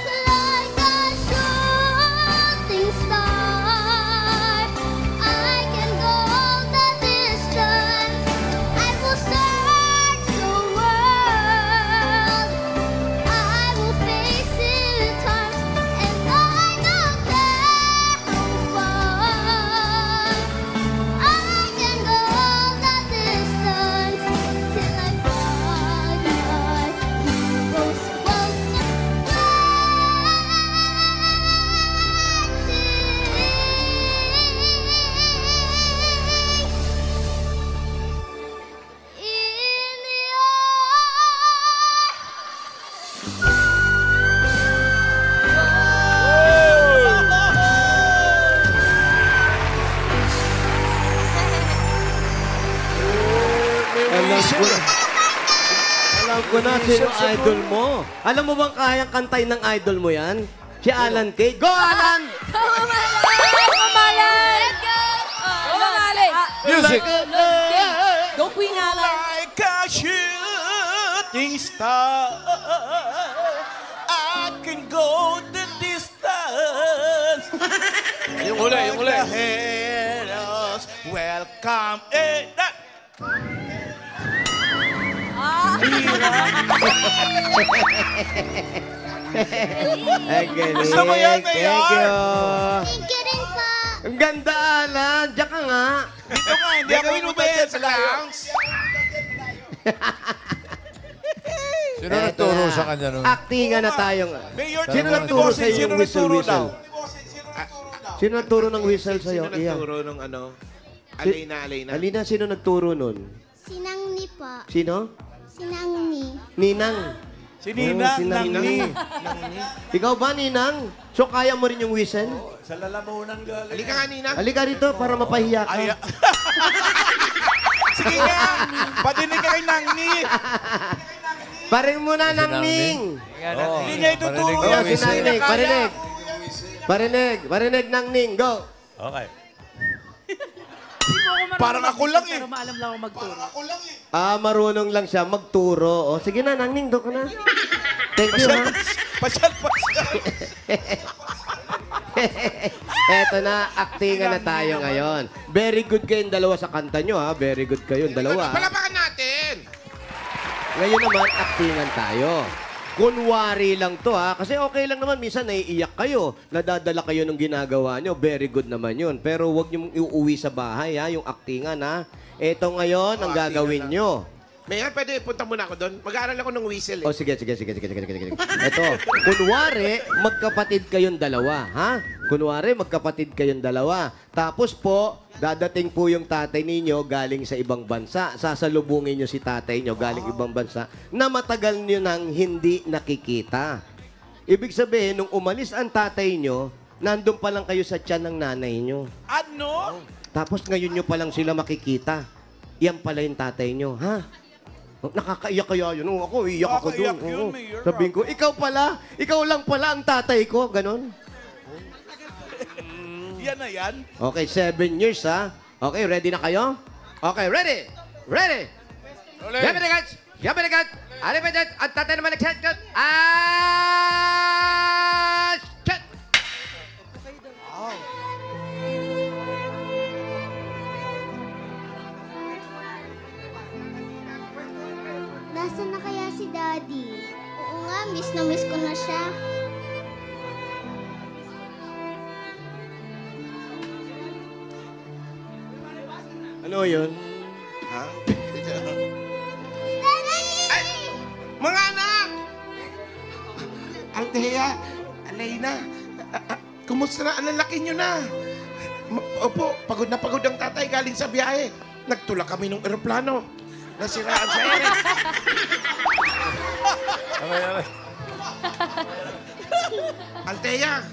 J: Like a shooting star, I can go the distance. I will search the world. I will face its arms, and I don't care how far. I can go the distance till I find my heroes
B: Alam ko na sino idol mo. Alam mo bang kayang kantay ng idol mo yan? Si Alan Kay. Go, Alan!
C: Mamalan! Let's go! Mamalan!
I: Music!
E: Go Queen Alan.
F: Like a shooting star, I can go the distance.
A: Yung uli, yung uli.
F: Heroes, welcome. That.
B: Ang galing.
F: Gusto mo yan,
B: Thank
F: Mayor?
B: you.
J: Thank you rin po.
B: Ang ganda, Alan. Diyan ka nga.
F: Dito nga, hindi ako
A: Gagawin mo ba yan sa clowns?
I: Sino nagturo sa kanya nun?
B: Actingan na tayong...
F: Mayor,
B: Sino
F: General
B: nagturo
F: Bossing,
B: sa'yo
F: sino
B: yung
F: nagturo daw?
B: whistle-whistle? Sino nagturo ng whistle sa'yo?
A: Sino
B: Iya.
A: nagturo nung ano? Alina, Alina.
B: Alina, sino nagturo nun?
J: Sinangni po.
B: Sino?
J: Sinangni.
B: Ninang.
F: Si Nina,
B: si
F: Nang
B: Nangni. Ikaw ba, Ninang? So, kaya mo rin yung whistle?
H: Sa lalamunan galing.
A: Halika nga, Nina.
B: Halika rito para mapahiya ka.
F: Ay, sige nga, patinig ka kay Nangni.
B: Paring muna, Nangning.
F: Hindi niya ituturo
I: Marinig
B: Oh,
F: yan.
B: si
I: whistle.
B: Nangning. Parinig. Parinig, Nangning. Go.
H: Okay.
F: Parang ako lang eh.
E: Pero maalam lang ako magturo.
B: Marunong lang siya magturo. O, sige na, Nangning, do ka na. Thank you, ha?
F: Pasyal.
B: Eto na, actingan na tayo ngayon. Very good kayong dalawa sa kanta nyo, ha? Very good kayong dalawa.
A: Palapakan natin.
B: Ngayon naman, actingan tayo. Kunwari lang to, ha? Kasi okay lang naman, minsan naiiyak kayo. Nadadala kayo ng ginagawa nyo. Very good naman yun. Pero huwag nyo iuwi sa bahay, ha? Yung actingan, ha? Eto ngayon, ang gagawin nyo.
A: Mayor, pwede punta muna ako doon. Mag-aaral ako ng whistle.
B: O, sige. Ito, kunwari, magkapatid kayong dalawa, ha? Kunwari, magkapatid kayong dalawa. Tapos po, dadating po yung tatay ninyo galing sa ibang bansa. Sasalubungin nyo si tatay nyo galing ibang bansa na matagal nyo nang hindi nakikita. Ibig sabihin, nung umalis ang tatay nyo, nandun pa lang kayo sa tiyan ng nanay nyo.
F: Ano?
B: Tapos ngayon nyo pa lang sila makikita. Yan pala yung tatay nyo, ha? Nakakaiyak kaya yun. Oo, ako, iiyak ako doon.
F: Nakakaiyak yun, Mayor.
B: Sabihin ko, ikaw lang pala ang tatay ko. Ganon.
F: Yan na yan.
B: Okay, 7 years, ha? Okay, ready na kayo? Okay, ready? Ready? Yaman agad! Yaman agad! Alin ba dyan? Ang tatay naman nag-shot! Shot!
J: Nasaan na kaya si Daddy? Oo nga, miss na miss ko na siya.
B: Ano yun?
A: Ha? Ay, mga anak! Althea, Aleyna, kumusta na? Ang laki nyo na. Opo, pagod na pagod ang tatay galing sa biyahe. Nagtulak kami ng eroplano. Nasiraan sa ere. Althea,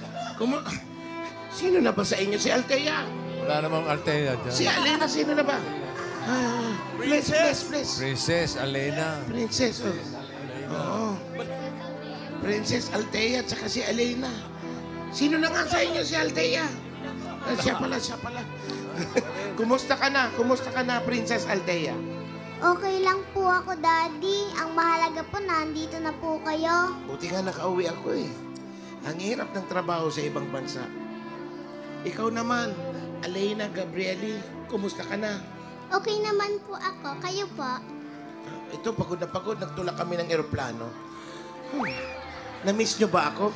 A: sino na ba sa inyo si Althea?
I: Wala namang Althea dyan.
A: Si Alena, sino na ba? Bless.
I: Princess Alena.
A: Princess, oh. Oo. Princess Althea, tsaka si Alena. Sino na nga sa inyo si Althea? Siya pala. Kumusta ka na? Kumusta ka na, Princess Althea?
J: Okay lang po ako, Daddy. Ang mahalaga po, nandito na po kayo.
A: Buti nga nakauwi ako eh. Ang hirap ng trabaho sa ibang bansa. Ikaw naman, Aleyna Gabrieli, kumusta ka na?
J: Okay naman po ako. Kayo po?
A: Ito, pagod na pagod. Nagtulak kami ng eroplano. Na-miss nyo ba ako?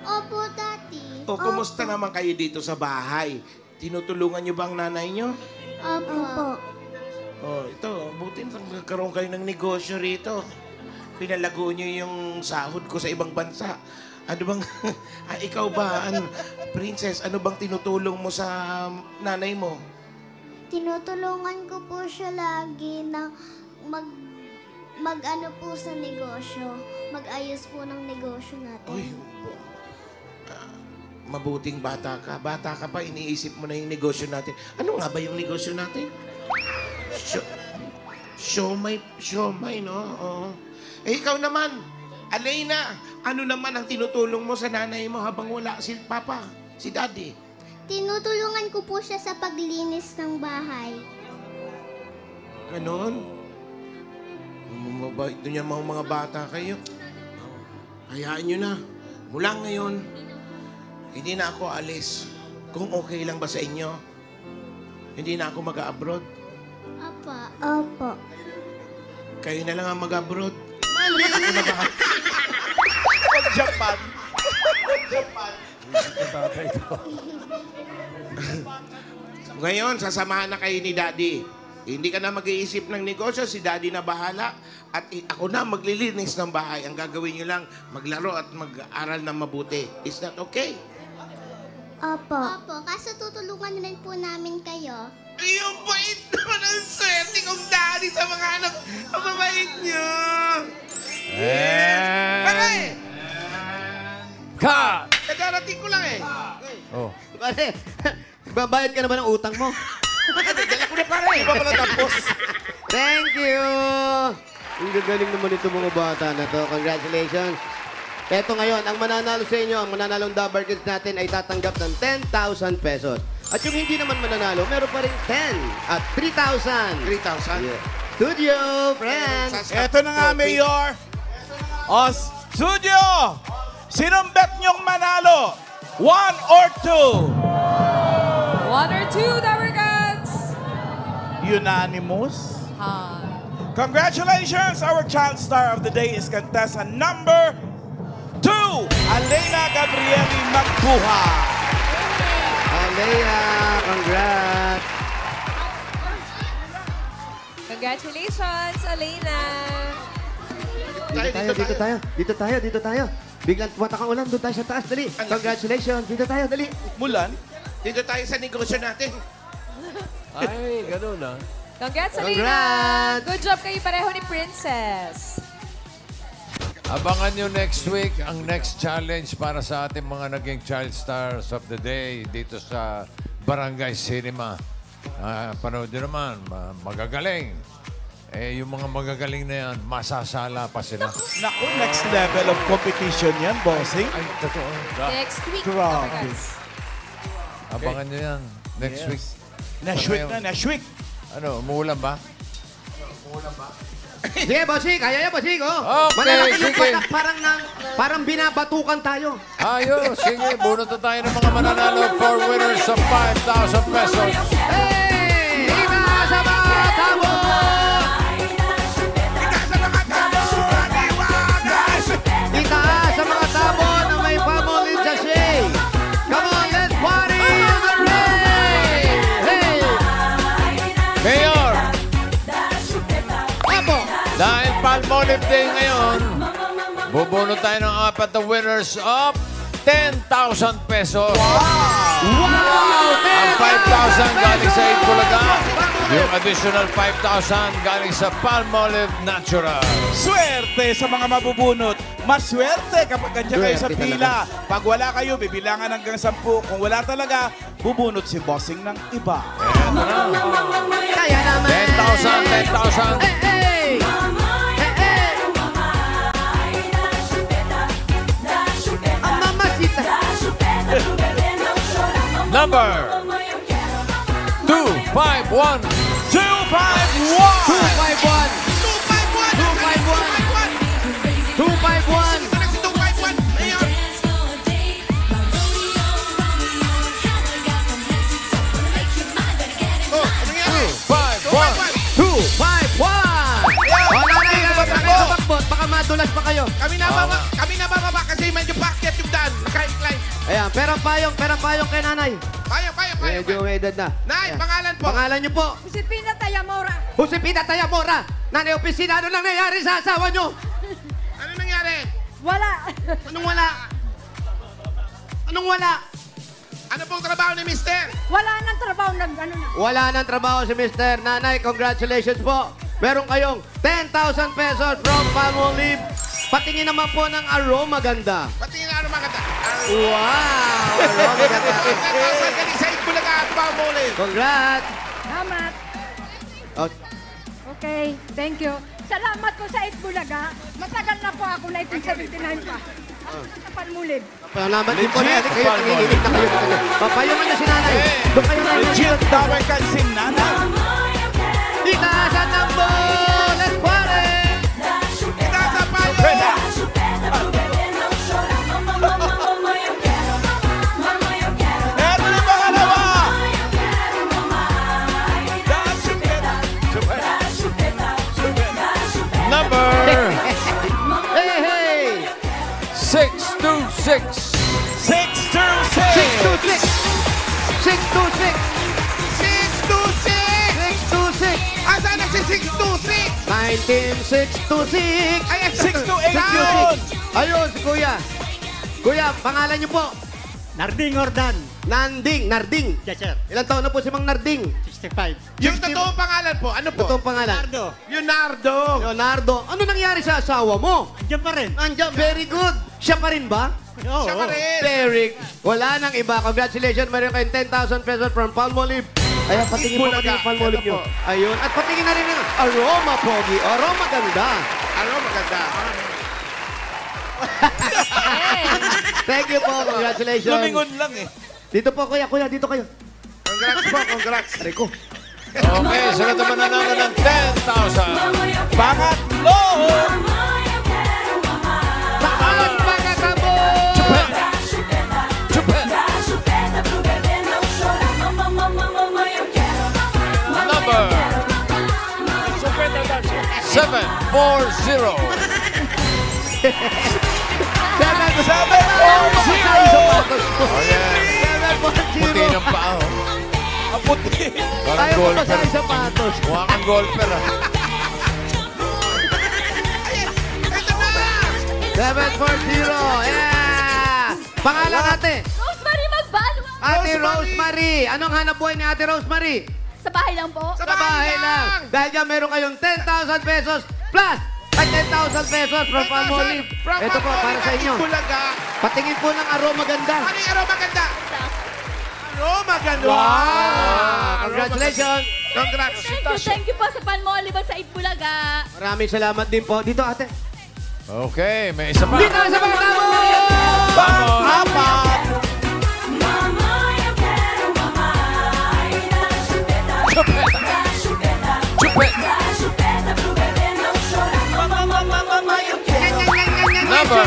J: Opo, Daddy.
A: O, kumusta naman kayo dito sa bahay? Tinutulungan nyo ba ang nanay nyo?
J: Opo.
A: Oh, ito, buti nagkaroon kayo ng negosyo rito. Pinalago nyo yung sahod ko sa ibang bansa. Ano bang, ikaw ba, Princess, ano bang tinutulong mo sa nanay mo?
J: Tinutulungan ko po siya lagi na mag-ano po sa negosyo. Mag-ayos po ng negosyo natin.
A: Uy, mabuting bata ka. Bata ka pa, iniisip mo na yung negosyo natin. Ano nga ba yung negosyo natin? Siomay, no? Oo. Eh, ikaw naman, Aleyna, ano naman ang tinutulong mo sa nanay mo habang wala si Papa, si Daddy?
J: Tinutulungan ko po siya sa paglinis ng bahay.
A: Ganon? Mabait doon yung mga bata kayo. Hayaan nyo na. Mula ngayon, hindi na ako alis. Kung okay lang ba sa inyo, hindi na ako mag-abroad.
J: Opo.
A: Kayo na lang ang mag-abroad.
F: Japan.
A: Ngayon, sasamahan na kayo ni Daddy. Hindi ka na mag-iisip ng negosyo, si Daddy na bahala. At ako na maglilinis ng bahay. Ang gagawin nyo lang, maglaro at mag-aral ng mabuti. Is that okay?
J: Opo, kaso tutulungan rin po namin kayo.
A: Yung bait naman ang swerte kong Daddy sa mga anak. Ang mabait nyo. Pare!
I: Cut!
A: Kadarating ko lang eh.
I: Oh.
B: Pare, babayad ka na ba ng utang mo?
A: Dala ko na pare.
F: Di ba pala tapos?
B: Thank you! Ang gagaling naman ito mga bata na to. Congratulations! Eto ngayon, ang mananalo sa inyo, ang mananalong Dabber Kids natin ay tatanggap ng 10,000 pesos. At yung hindi naman mananalo, meron pa rin 10 at 3,000.
A: 3,000?
B: Yeah. Studio, friends!
F: Eto na nga, Mayor. O, studio! Sinong bet niyong manalo? 1 or 2?
C: 1 or 2, Dabber Cats!
F: Unanimous?
C: Ha.
F: Congratulations! Our child star of the day is contestant number 2, Aleyna Gabrieli Magbuha.
B: Alea, congrats!
C: Congratulations, Aleyna!
B: Dito tayo. Biglang tumatak ang ulan, doon tayo sa taas, dali. Congratulations, dito tayo, dali.
F: Mulan?
A: Dito tayo sa negosyo natin.
D: Ay, ganun ah.
C: Congrats, Aleyna!
B: Congrats!
C: Good job kayo pareho ni Princess.
I: Abangan nyo next week ang next challenge para sa ating mga naging Child Stars of the Day dito sa Barangay Cinema. Panood nyo naman, magagaling. Eh, yung mga magagaling na yan, masasala pa sila.
F: Naku, next level of competition yan, bossing.
I: Ay, totoo.
C: Next week,
F: Grabe.
C: Dabber Cats.
I: Abangan nyo yan next week.
F: Next week na, next week.
I: Ano, umuulan ba?
B: Sige, bossing, kaya yan, bossing, oh.
I: Okay,
B: Malalaki yung
I: sige.
B: patak, parang binabatukan tayo.
I: Ayos, sige. Bunot na tayo ng mga mananalo for winners of 5,000 pesos.
B: Hey! Ika sa mga tabo! Itaas sa mga tabo na may pamolin sa shade. Come on, let's party in the rain! Hey!
I: Mayor,
B: Apo!
I: dahil Palmolive Day ngayon, bubunot tayo ng 4 na winners of 10,000 pesos.
B: Wow!
I: Ang 5,000 galing sa Itbulaga. Yung additional 5,000 galing sa Palmolive Natural.
F: Swerte sa mga mabubunot. Maswerte kapag ganyan kayo sa
B: Swerte
F: pila. Pag wala kayo, bibilangan hanggang 10. Kung wala talaga, bubunot si bossing ng iba.
I: Eto na.
B: Kaya naman!
I: 10,000, 10,000.
B: Hey! Hey! Hey! Hey! Ang mamasita!
I: Number 2. 251.
B: 251. 251. 251.
A: Ito na si 251. Mayor. Oh, ano nangyari?
I: 251.
B: 251. O, nanay, bakbot. Baka madulas pa kayo.
A: Kami na bababa kasi medyo paakyat yung daan. Naka-incline.
B: Ayan, perang payong kay nanay.
A: Payong.
B: Medyo may edad na.
A: Nay,
B: Ayan.
A: pangalan po.
B: Pangalan niyo po.
E: Josepina Tayamora.
B: Josepina Tayamora. Nanay Opisina, ano nang nangyari sa asawa niyo?
A: Ano nangyari?
E: Wala.
B: Anong wala? Anong wala?
A: Ano pong trabaho ni Mister?
E: Wala nang trabaho. Ano na.
B: Wala nang trabaho si Mr. Nanay, congratulations po. Meron kayong 10,000 pesos from Palmolive. Patingin naman po ng aroma ganda.
A: Pati nga ano maganda.
B: Wow! Aroma ganda.
A: Nagkasal ka ni Said Bulaga at Palmolive.
B: Congrats!
E: Salamat.
B: Oh,
E: Okay, thank you. Salamat po sa Itbulaga. Matagal na po ako, 1979 pa. Sa Palmolive.
B: salamat din po na kayo. Nanginginig na kayo. Papayungan niyo si nanay. Doon kayo nanay.
F: Legit Dabarkan si Nanay.
B: Itaas ang tambo! Let's party!
A: Itaas ang payo.
F: Eto na pangalawa.
I: Number
B: Hey, hey!
I: 626.
F: 626.
B: 626!
A: 626.
B: 626!
A: Asan na si 626?
B: 19626!
A: Ay,
F: 628.
B: 626! Ayun, si Kuya. Kuya, pangalan niyo po?
K: Narding Ordan.
B: Narding.
K: Yes, sir.
B: Ilang taon na po si Mang Narding?
K: 65.
A: Yung totoong pangalan po, ano po?
B: Totoong pangalan?
K: Nardo.
A: Leonardo.
B: Leonardo. Ano nangyari sa asawa mo?
K: Andiyan pa rin.
B: Andiyan, very good. Siya pa rin ba?
K: Oo.
A: Siya pa rin.
B: Derek, wala nang iba. Congratulations, meron kayong 10,000 pesos from Palmolive. Ayan, patingin po
A: Bulaga.
B: kami yung Palmolive
A: Ito
B: nyo.
A: po.
B: Ayun. At patingin na rin ang aroma, Pogi. Aroma ganda.
A: Ano maganda?
B: Thank you po. Congratulations.
F: Lumingon lang eh.
B: Dito po, Kuya. Kuya, dito kayo.
A: Congrats po, congrats.
B: Rico.
I: Okay, sunod naman na naman ng 10,000.
F: Pangatlo.
B: Saan ba katabo?
I: Chupet. Chupet. Number 740.
B: 740.
I: Oh, yeah. Puti ng paa, oh.
F: Ang puti.
I: Parang
B: Ayaw mo
I: golfer.
B: pa sa sapatos.
I: Mukha kang golfer, ah.
A: Ito na!
B: 740. Yeah! Pangalan ate?
C: Rosemary Magbalo.
B: Ate Rosemary. Anong hanap buhay ni Ate Rosemary?
C: Sa bahay lang po.
B: Sa bahay lang. Dahil dyan meron kayong 10,000 pesos plus ay 10,000 pesos from Palmolive. Ito po, para sa inyo.
A: Bulaga.
B: Patingin po ng aroma ganda.
A: Ano yung aroma ganda? Aroma ganda.
B: Wow! Congratulations.
A: Congrats.
C: Thank you po sa Palmolive at sa Itbulaga.
B: Maraming salamat din po. Dito ate.
I: Okay, may isa pa.
B: Dito sa mga tao!
I: Vamos.
F: Apat.
I: Chupet. Number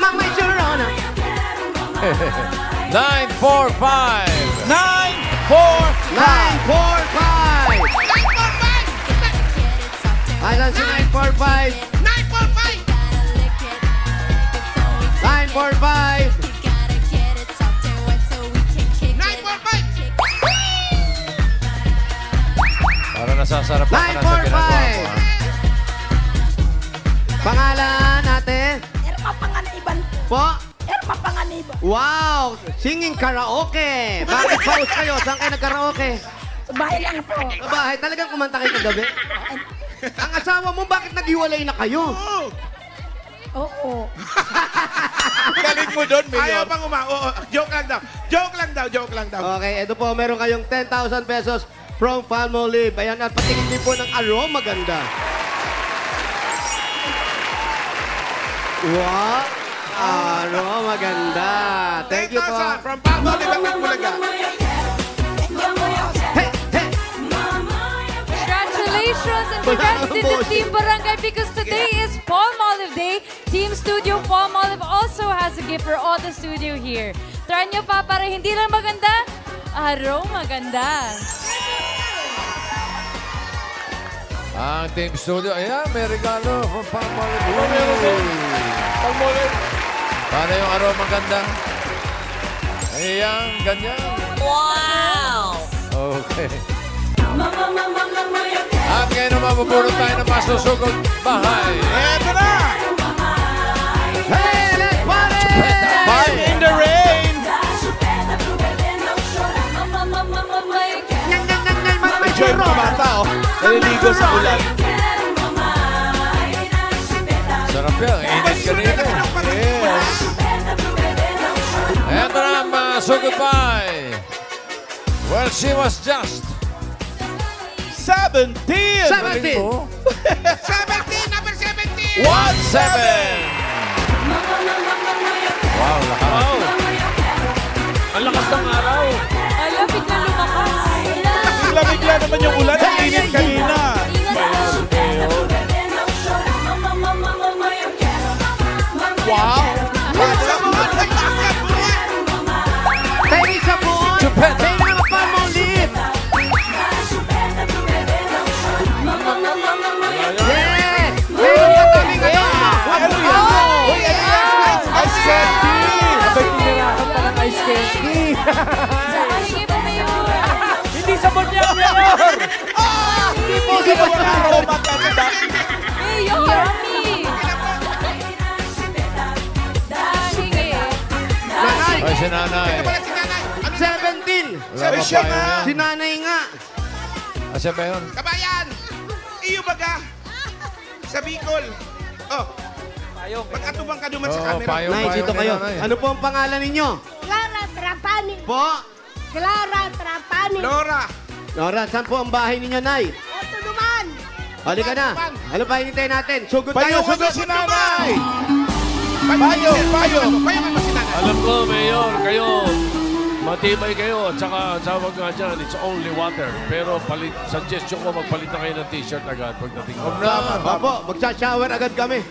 B: Mama Sharona.
I: 945.
F: 945.
B: 945. Asan si 945? 945.
A: 945.
I: Para nasasarap ka na sa ginagawa mo, ha?
B: Pangalan ate?
E: Erma Panganiban.
B: Po?
E: Erma Panganiban.
B: Wow! Singing karaoke. Bakit pause kayo? Saan kayo nagkaraoke?
E: Sa bahay lang po.
B: Sa bahay. Talagang kumanta kayo kagabi? Ang asawa mo, bakit naghiwalay na kayo?
E: Oo.
F: Galing mo doon,
A: Ayaw
F: Mayor.
A: pang joke lang daw. Joke lang daw, joke lang daw.
B: Okay, ito po, meron kayong 10,000 pesos from Palmolive. Ayan, at patingin din po ng aroma ganda. Wow! Aroma ganda. Thank you po.
A: 10,000 from Palmolive at Bulaga.
B: Hey!
C: to Team Barangay because today is Palmolive Day. Team Studio Palmolive also has a gift for all the studio here. Try nyo pa para hindi lang maganda, maganda.
I: Ang Team Studio, ayan, may regalo from Palmolive. Meron din. Palmolive. Paano yung aroma ganda? Ayan, ganyan.
E: Wow!
I: Okay. At ngayon naman, mabunod tayo ng masusugod bahay.
F: Eto na!
B: Hey, let's party!
F: Party in the rain! Enjoy yung mga bata, oh. Naliligo sa ulan.
I: Sarap yan, init kanina.
F: Yes.
I: Eto na, masugod bahay. Well, she was just
F: 17!
B: 17!
A: 17, number 17!
I: 1-7! Wow, lakas.
D: Ang lakas ng araw.
C: Ala, bigla lumakas.
F: Bigla-bigla naman yung ulan. Ang init kanina. Wow!
B: Tayo sa buwan!
I: Chupeta.
B: Tayo na Palmolive! Yeah! Meron pa kami ngayon!
F: Ano yan? Uy, ano yan? Ice candy!
D: Abay, tinirakan pa ng ice candy.
C: Hingi po, Mayor.
D: Hindi sabon yan, Mayor!
F: Hindi po sila yung aroma ganda.
C: Mayor! Yummy! Hingi.
B: Nanay!
I: Ay, si nanay.
A: Ito pala si nanay. Ano
B: 17!
I: Wala pa
F: siya
I: pa
F: nga.
I: yun
B: Si
I: yan.
B: nanay nga!
I: Asa ba yun?
A: Kabayan! Iyo baga! Sa Bicol. Oh,
D: Ayong.
A: mag-atubang ka duman sa
I: Oo,
A: camera.
I: payong.
B: Nay, dito
I: ni
B: kayo.
I: nanay.
B: Ano po ang pangalan ninyo?
J: Clara Trapani.
B: Po?
J: Clara Trapani.
A: Lora.
B: Nora, saan po ang bahay ninyo, Nay?
J: Ito naman.
B: Halika na. Ano pa hinintay natin? Sugod tayo,
F: Payo
B: sugod!
F: si nanay! Payo!
A: Payo mo si nanay.
K: Alam ko, Mayor, kayo, matibay kayo. At saka, tawag nga dyan, it's only water. Pero suggestion ko, magpalit na kayo ng t-shirt agad pagdating ko.
B: Opo, magsha-shower agad kami.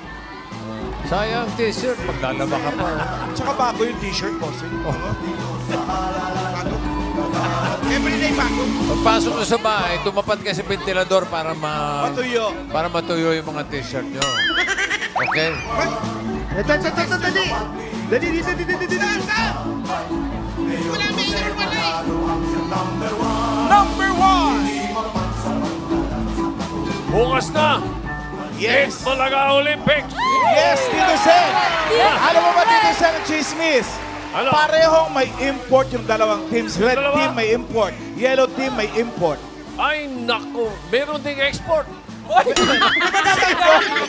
I: Sayang t-shirt. Maglalaba ka pa.
F: Tsaka bago yung t-shirt ko.
A: Everyday bago.
I: Pagpasok nyo sa bahay, tumapat kayo sa ventilador para
F: Patuyo.
I: para matuyo yung mga t-shirt nyo. Okay?
B: Ito, dali! Dali!
A: Wala, Mayor, wala eh.
F: Number 1!
K: Bukas na!
F: Yes!
K: Bulaga Olympics!
F: Yes, Tito Sen! Alam mo ba, Tito Sen at Chismis?
K: Ano?
F: Parehong may import yung dalawang teams. Red
K: dalawa?
F: team may import. Yellow team may import.
K: Ay, naku! Meron ding export!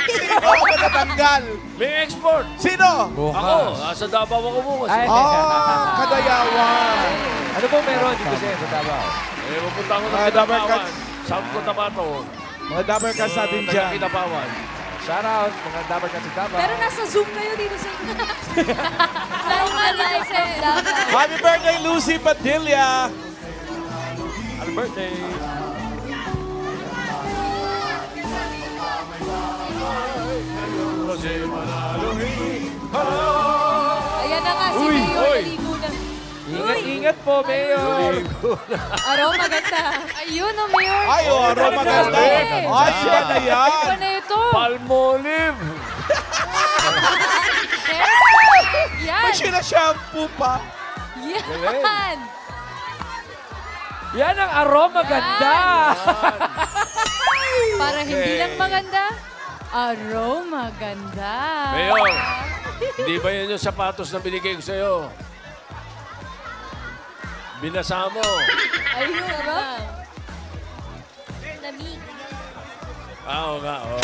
F: Sino ang matatanggal?
K: May export!
F: Sino?
K: Ako,
I: Bukas.
K: nasa Davao ako bukas.
D: Ay.
F: Kadayawan.
D: Ano po meron dito sa Davao?
K: Eh, pupunta ako ng
F: Mga Dabber
K: Kinabawan.
F: Cats.
K: Saan ko tabato?
F: Mga Dabber Cats natin dyan.
K: Kinabawan.
D: Shout out, mga Dabber Cats sa Davao.
C: Pero nasa Zoom kayo dito sa inyo. Dahil nga live sa Davao.
F: Happy birthday, Lucy Padilla!
D: Happy birthday!
C: Ayan na nga, si
D: Uy,
C: Mayor.
D: uy.
C: Naligo na.
D: Ingat po, Mayor!
C: Aroma ganda. Ayun o, Mayor.
F: Ay, aroma ganda. Ay, siya na yan.
C: Iba na ito.
K: Palmolive!
C: Yan.
F: May sina-shampoo pa.
C: Yan.
D: Yan ang aroma ganda!
C: Para hindi lang maganda, aroma ganda.
K: Mayor, hindi ba yan yung sapatos na binigay ko sa'yo? Binasa mo.
C: Ayun, ba?
J: Lamig.
K: Oo nga, oo.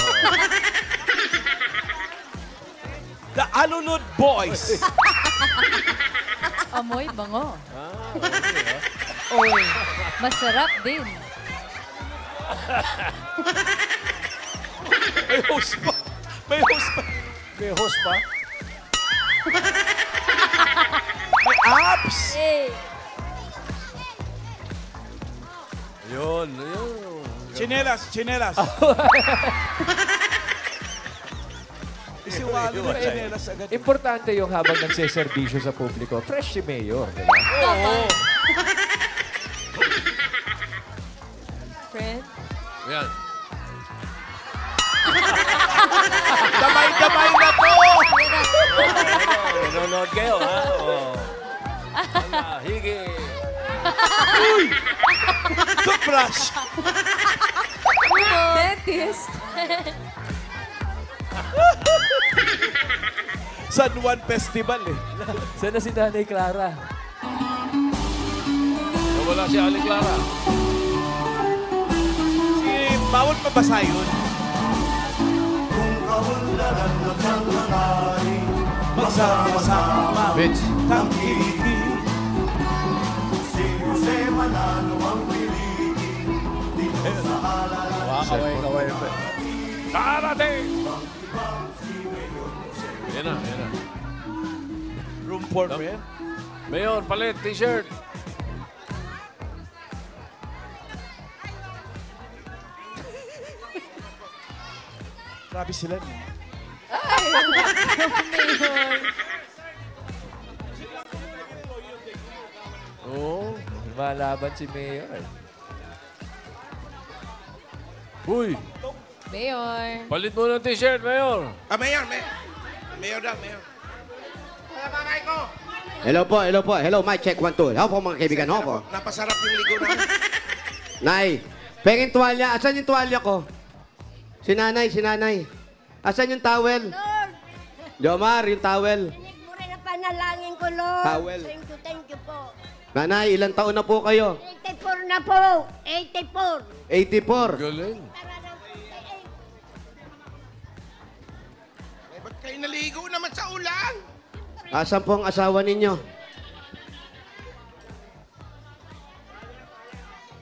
F: The Alunod Boys.
C: Amoy bango. Oy, masarap din.
F: May host pa. May host pa.
K: May host pa?
F: May apps.
C: Eh,
K: Yun, yun.
F: Chinelas, chinelas. Isiwali na chinelas agad.
D: Importante yung habang nagseservisyo sa publiko. Fresh si Mayor, di ba?
F: Oo.
C: Fred?
K: Yan.
F: Damay-damay na to!
K: Nanonood kayo, ha? Oh. Wala, higi.
F: Toothbrush!
C: Dentist?
F: San Juan Festival eh.
D: Sana si Nanay Clara.
K: Wala si Aling Clara.
F: Si bawal mabasa yun. Magsama-sama
I: Bitch.
F: ng kilig.
I: Kaway-kaway.
K: Darating! Yan na, yan na.
F: Room for men.
K: Mayor, palit, t-shirt.
F: Grabe sila.
C: Mayor.
D: Oo. Lumalaban si Mayor.
K: Uy,
C: Mayor.
K: palit mo ng t-shirt, Mayor.
A: Mayor, Mayor daw, Mayor. Kamay ko.
B: Hello po, hello po. Hello, mic check 1, 2. Hello po mga kaibigan. Hello po.
A: Napasarap yung ligo namin.
B: Nay, pengin tuwalya. Asan yung tuwalya ko? Si nanay, si nanay. Asan yung towel?
J: Lord,
B: Jomar, yung towel.
J: tinig mo rin ang panalangin ko, Lord.
B: Towel.
J: Thank you po.
B: Nanay, ilang taon na po kayo?
J: 84 na po. 84.
B: 84.
K: Galing.
A: Ba't kayo naligo naman sa ulan?
B: Asan po ang asawa ninyo?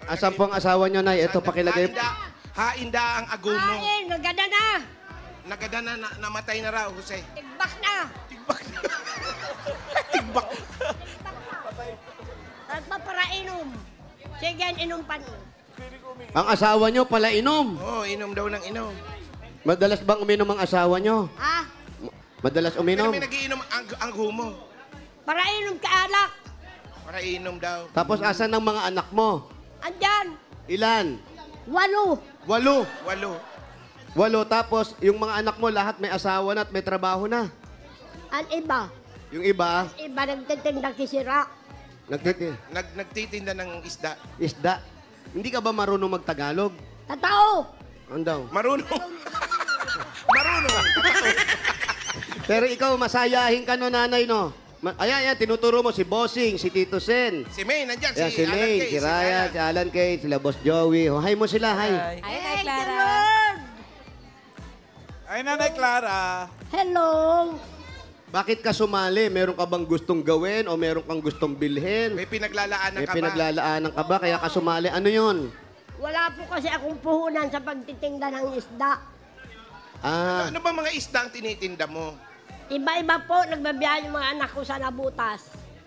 B: Asan po ang asawa nyo, Nay? Ito, pakilagay.
A: Hainda ang agumo.
J: Ay, nagada na.
A: Nagada na, namatay na raw, Jose.
J: Tigbak na.
A: Tigbak. Tigbak.
J: Nagpaparainom. Sige, inom pa niyo.
B: Ang asawa nyo pala inom.
A: Oo, inom daw ng inom.
B: Madalas bang uminom ang asawa nyo?
J: Ha?
B: Madalas
A: Pero
B: uminom.
A: may nagiinom ang humo.
J: Parainom ka, alak.
A: Para inom daw.
B: Tapos asan ang mga anak mo?
J: Andyan.
B: Ilan?
J: 8.
B: 8. 8. Tapos yung mga anak mo lahat may asawa na at may trabaho na.
J: Ang iba.
B: Yung iba,
J: Iba nagtitinda kisira.
A: Nagtitinda ng isda.
B: isda. Hindi ka ba marunong magtagalog?
J: Tatao.
B: Ano daw?
A: Marunong. Marunong.
B: Pero ikaw, masayahin ka no, nanay, no? Ayan, tinuturo mo si Bossing, si Tito Sen.
A: Si May, nandyan.
B: Ayan, si
A: Alan
B: May,
A: Kay,
B: si Ryan, si Alan Kay, sila Boss Joey. Oh, hi mo sila, hi.
C: Ay, kay
J: Thank you,
C: Clara.
J: Lord.
F: Ay, Nanay Clara.
J: Hello.
B: Bakit ka sumali? Meron ka bang gustong gawin o meron kang gustong bilhin?
A: May pinaglalaanan
B: May
A: ka ba?
B: pinaglalaanan ka ba? Kaya ka sumali. Ano yun?
J: Wala po kasi akong puhunan sa pagtitinda ng isda.
B: Ah,
A: Ano ba mga isda ang tinitinda mo?
J: Iba-iba po, nagbabiyahe yung mga anak ko sa Nabutas.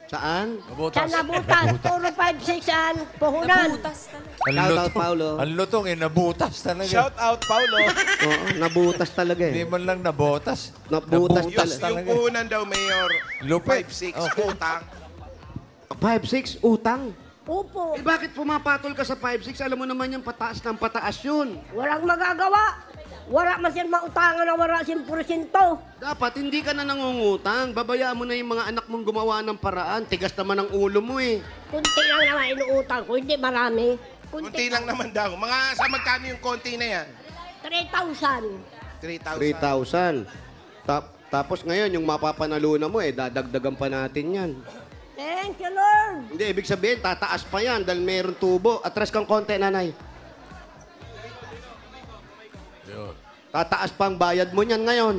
B: saan?
J: Sa Nabutas, puro 5-6 ang puhunan.
C: Nabutas talaga.
I: Ang
B: Shout out,
I: lutong,
B: Paulo.
I: ang lutong nabutas talaga.
F: Shout out, Paulo.
B: Oo, nabutas talaga
I: Hindi
B: eh.
I: man lang nabotas.
B: Nabutas
A: Yung,
B: talaga.
A: yung puhunan daw, Mayor.
I: Lupit.
A: 5-6,
I: Okay.
A: utang.
B: 5-6, utang.
J: Opo,
B: Eh bakit pumapatol ka sa 5-6? Alam mo naman yung pataas ng pataas yun.
J: walang magagawa. Wala masin mautangan na wala 100%.
B: Dapat hindi ka na nangungutang. Babayaan mo na yung mga anak mong gumawa ng paraan. Tigas naman ang ulo mo eh.
J: Kunti lang naman inuutang ko, hindi marami.
A: Kunti lang naman daw. Mga sa magkano yung konti na yan?
J: 3,000.
A: 3,000.
B: 3,000. Tapos ngayon, yung mapapanalunan mo eh, dadagdagan pa natin yan.
J: Thank you, Lord.
B: Hindi, ibig sabihin, tataas pa yan dahil mayroong tubo. Atras kang konti, nanay.
K: Yun.
B: Tataas pa ang bayad mo niyan ngayon.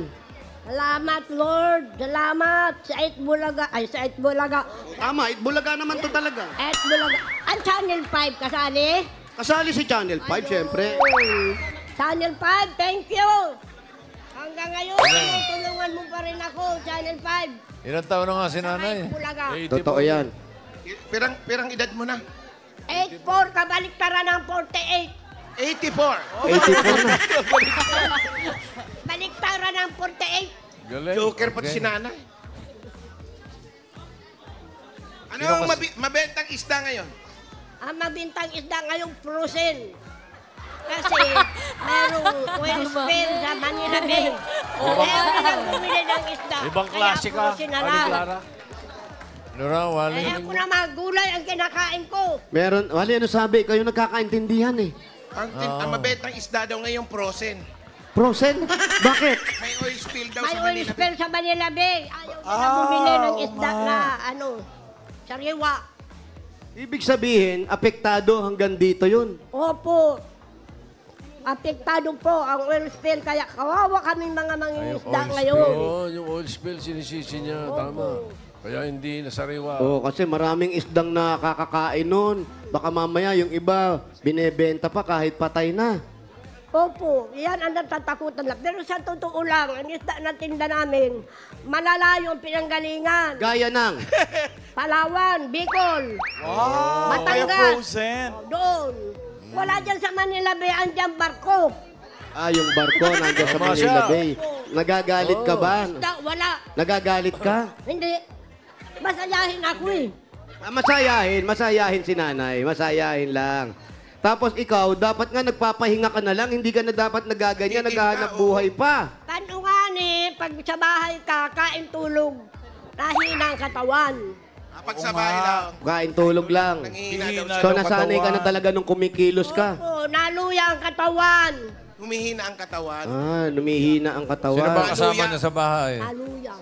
J: Salamat, Lord. Salamat. Sa 8 Bulaga. Ay, sa 8 Bulaga.
B: Tama, Itbulaga naman to talaga.
J: 8 Bulaga. Ang Channel 5 kasali.
B: Kasali si Channel 5, syempre.
J: Channel 5, thank you. Hanggang ngayon, tulungan mo pa rin ako, Channel 5.
I: Ilang taon na nga si nanay?
J: 8 Bulaga.
B: Totoo yan.
A: Pirang edad mo na?
J: 8-4, kabaliktaran ng 48.
A: 84.
B: 84 na.
E: Baliktaran ng 48.
K: Galing.
A: Joker pati
I: Okay.
A: si nanay. Ano
I: Sino
A: ang
I: mas-
A: mabentang isda ngayon?
E: Ang mabintang isda ngayong frozen. Kasi merong oil spill sa Manila Bay. Kaya wala nang bumili ng isda.
K: Ibang klase
E: Kaya
K: ka,
E: frozen na
K: Ani
E: lang.
K: Clara.
I: Ano raw, Wally?
E: Kaya ako na mga gulay ang kinakain ko.
B: Meron, Wally, ano sabi? Kayo nagkakaintindihan eh.
A: Ang mabentang isda daw ngayong frozen.
B: Frozen? Bakit?
A: May oil spill daw
E: May
A: sa
E: oil
A: Manila.
E: spill sa Manila Bay. Ayaw na bumili ng isda na sariwa.
B: Ibig sabihin, apektado hanggang dito yun.
E: Opo. Apektado po ang oil spill. Kaya kawawa kaming mga mangingisda ngayon.
K: Oo, yung oil spill, sinisisi niya. Tama. Kaya hindi nasariwa.
B: Oo, kasi maraming isdang nakakakain nun. Baka mamaya yung iba, binebenta pa kahit patay na.
E: Opo, yan ang natatakutan lang. Pero sa totoo lang, ang isda na tinda namin, malalayo ang pinanggalingan.
B: Gaya ng,
E: Palawan, Bicol,
F: Wow, kaya
E: Batangas.
F: frozen.
E: Doon. Wala dyan sa Manila Bay, andyan barko.
B: yung barko nandiyan sa
K: Tama
B: Manila
K: siya.
B: Bay. Nagagalit ka ba?
E: Isda, wala.
B: Nagagalit ka?
E: Hindi. Masayahin ako eh.
B: Masayahin si nanay. Masayahin lang. Tapos ikaw, dapat nga nagpapahinga ka na lang, hindi ka na dapat nagaganyan,
A: Hindi
B: naghahanap
A: ka,
B: buhay pa.
E: Paano nga ni, pag sa bahay ka, kain tulog, nahina ang katawan.
A: Pag sa bahay lang.
B: Kain tulog lang.
A: Nangihina daw
F: Hihina.
A: siya.
B: So
F: Anong
B: nasanay ka na
F: katawan?
B: talaga nung kumikilos ka.
E: Opo, naluya ang katawan.
A: Humihina ang katawan.
B: Lumihina ang
I: Sino ba
B: katawan.
I: kasama niya sa bahay?
E: Naluya.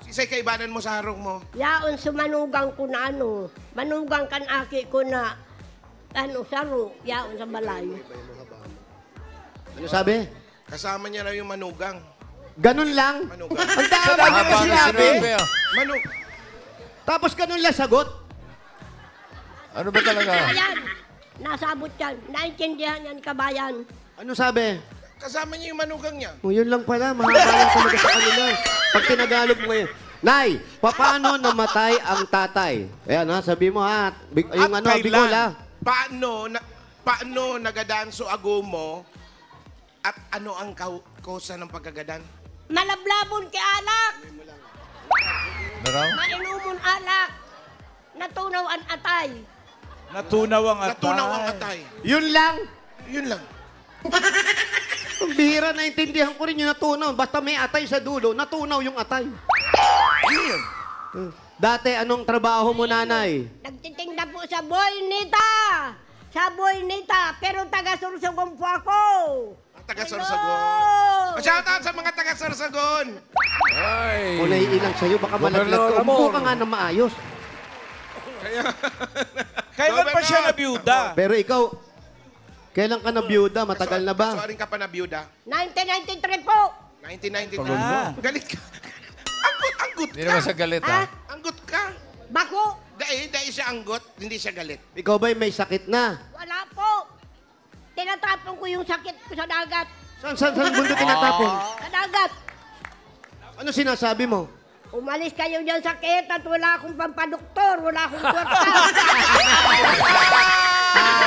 A: Isa'y kaibanan mo sa harong mo.
E: Yaon sumanugang ko na manugang kan aki ko na, saro, yaon sa balay.
B: Ano sabi?
A: Kasama niya raw yung manugang.
B: Ganun lang?
A: Manugang.
B: Ang tama
I: Haba
B: na
I: na
B: sinabi.
I: sinabi, ah.
B: Tapos ganun lang sagot.
I: Ano ba talaga?
E: Ayan, nasabot yan. Naintindihan yan, kabayan.
B: Ano sabi?
A: Kasama niya yung manugang niya.
B: Yun lang pala, mahaba lang talaga sa kanila. Pag tinagalog mo ngayon. Nay, paano namatay ang tatay? Ayan ha, sabi mo ha. Yung
F: At kailan?
B: Bicol ha.
A: Paano nagadanso agomo at ano ang kosa ng pagkagadan?
E: Malablabon kay alak.
I: Ano raw?
E: Mainumon alak. Natunaw ang atay.
F: Natunaw ang atay.
A: Natunaw ang atay.
B: Yun lang.
A: Yun lang.
B: Ang bihira, naintindihan ko rin yung natunaw. Basta may atay sa dulo, natunaw yung atay. Dati, anong trabaho mo, nanay?
E: Nagtitinda po sa Boynita. Sa Boynita. Pero taga-Sursogon po ako.
A: Taga-Sorsogon. Shoutout sa mga taga-Sorsogon.
K: Ay.
B: Kung naiilang sa'yo, baka malaglag ka.
K: Gobernador
B: Umupo
K: Amor.
B: ka nga na maayos.
F: Kailan pa siya nabiyuda?
B: Pero ikaw, kailan ka na byuda? Matagal na ba?
A: Kasuarin ka pa na byuda.
E: 1993 po.
A: 1993.
F: Ah.
A: Galit ka. Anggot
I: Hindi
A: ka.
I: naman sa galit,
E: Ha?
I: ha?
A: Anggot ka.
E: Bako.
A: Dahil siya anggot, hindi siya galit.
B: Ikaw ba'y may sakit na?
E: Wala po. Tinatapon ko yung sakit ko sa dagat.
B: Saan mundo tinatapon?
E: Sa dagat.
B: Ano sinasabi mo?
E: Umalis kayo dyan sa sakit at wala akong pampadoktor. Wala akong kwarta.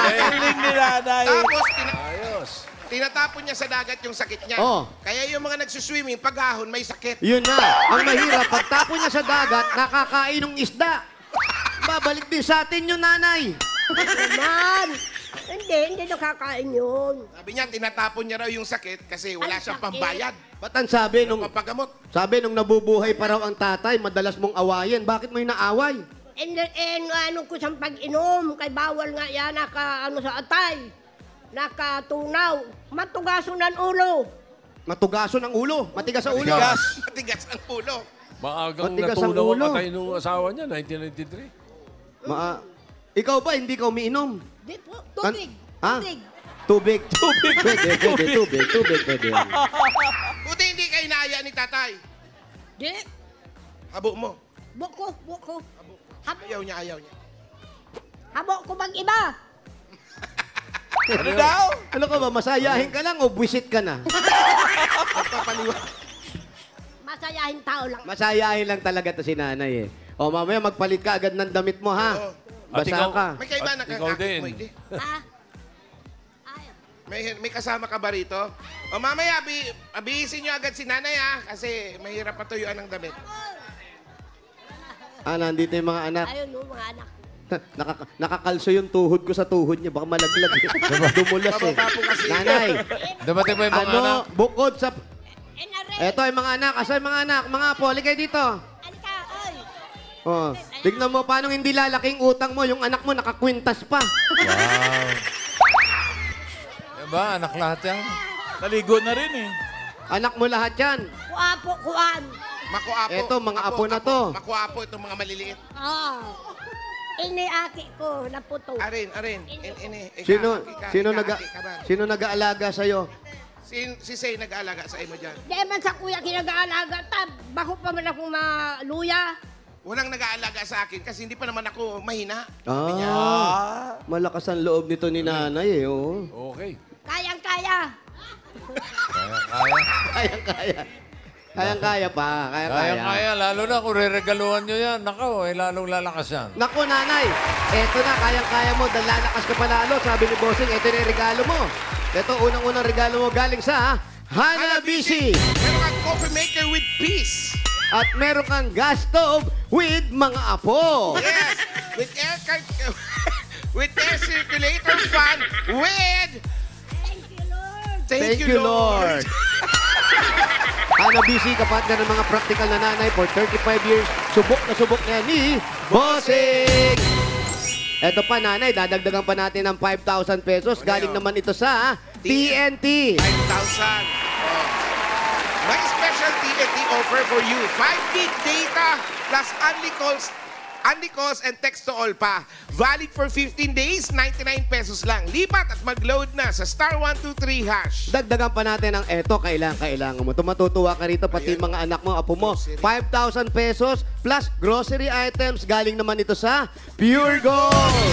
F: Galing ni nanay.
A: Tapos, tinatapon niya sa dagat yung sakit niya.
B: Oh.
A: Kaya yung mga nagsuswimming, paghahon, may sakit.
B: Yun na. Ang mahirap, pagtapon niya sa dagat, nakakain ng isda. Babalik din sa atin yun, nanay.
E: Naman. Hindi nakakain yun.
A: Sabi niya, tinatapon niya raw yung sakit kasi wala
E: Ay,
A: siyang
E: sakit.
A: pambayad.
B: Ba't ang sabi nung nabubuhay pa raw ang tatay, madalas mong awayin. Bakit mo yung naaway?
E: Ano ko sa pag-inom, kay bawal nga yan, sa atay. Nakatunaw. Matugaso ng ulo.
B: Matugaso ng ulo. Matigas sa ulo.
A: Matigas ang ulo.
K: Maagang
B: Matigas ang
K: natunaw ang
B: ulo.
K: atay nung asawa niya, 1993.
B: Ikaw ba, hindi ka umiinom?
E: Di po, tubig.
B: Ha?
E: Tubig.
B: Tubig. Pwede, tubig, pwede.
A: Buti hindi kayo inaaya ni tatay.
E: Di.
A: Habo mo.
E: Buko.
A: Ayaw niya.
E: Habo ko bang iba?
F: Ano daw?
B: Ano ka ba, masayahin ka lang o buwisit ka na?
E: Masayahin tao lang.
B: Masayahin lang talaga to si nanay eh. O mamaya magpalit ka agad ng damit mo ha.
A: Oo.
K: At
B: Basa
K: ikaw-
B: ka.
A: May kaiba na
K: Ikaw
A: kakakit
K: din.
A: mo, hindi.
E: Ha?
A: May kasama ka ba rito? O mamaya, abihisin nyo agad si nanay ha, kasi mahirap patuyuan ng damit.
B: Nandito yung mga anak.
J: Ayun, no, mga anak.
B: Nakakalso yung tuhod ko sa tuhod niya. Baka malaglag. Dumulas eh. Nanay,
I: Dumating mo yung mga anak.
B: bukod sa... Eto ay mga anak. Asa yung mga anak? Mga apo, ligay dito.
J: Alika, oy.
B: Oh, tignan mo paano hindi lalaking utang mo. Yung anak mo nakakwintas pa.
I: Wow. Diba, anak lahat yan?
F: Naligo na rin eh.
B: Anak mo lahat yan.
J: Kuapo, kuan.
A: Makuapo.
B: Eto, mga apo na to.
A: Makuapo itong mga maliliit.
J: Oh. Iniaki ko, naputo.
A: Arin.
B: Sino nag-aalaga sa'yo?
A: Si Say nag-aalaga sa mo dyan.
J: Di man sa kuya kinag-aalaga, tab. Bako pa man ako maluya.
A: Walang nag-aalaga sa akin kasi hindi pa naman ako mahina.
B: Malakas ang loob nito ni nanay eh. Oh.
K: Okay.
J: Kayang-kaya.
B: Kayang-kaya. Kayang-kaya pa.
I: Kaya, lalo na kung re-regaluhan nyo yan. Nakaw, lalong lalakas yan.
B: Naku, nanay. Eto na, kayang-kaya mo. Dahil lalakas ka panalo. Sabi ni Bossing, eto na yung regalo mo. Eto, unang-unang regalo mo galing sa Hanabishi.
A: Meron kang coffee maker with peace.
B: At meron kang gas stove with mga apo.
A: Yes, with air circulator fan with...
B: Thank you, Lord. Hanabishi, kapatid ng mga practical na nanay for 35 years. Subok na yan ni Bossing. Eto pa, nanay, dadagdagan pa natin ng 5,000 pesos. Galing naman ito sa TNT.
A: 5,000. Oh. May special TNT offer for you. 5 gig data plus only calls and text to all pa. Valid for 15 days, 99 pesos lang. Lipat at mag-load na sa *123#.
B: Dagdagan pa natin ang eto, kailangan mo. Matutuwa ka rito, pati mga anak mo, apo mo. 5,000 pesos plus grocery items. Galing naman ito sa Pure Gold.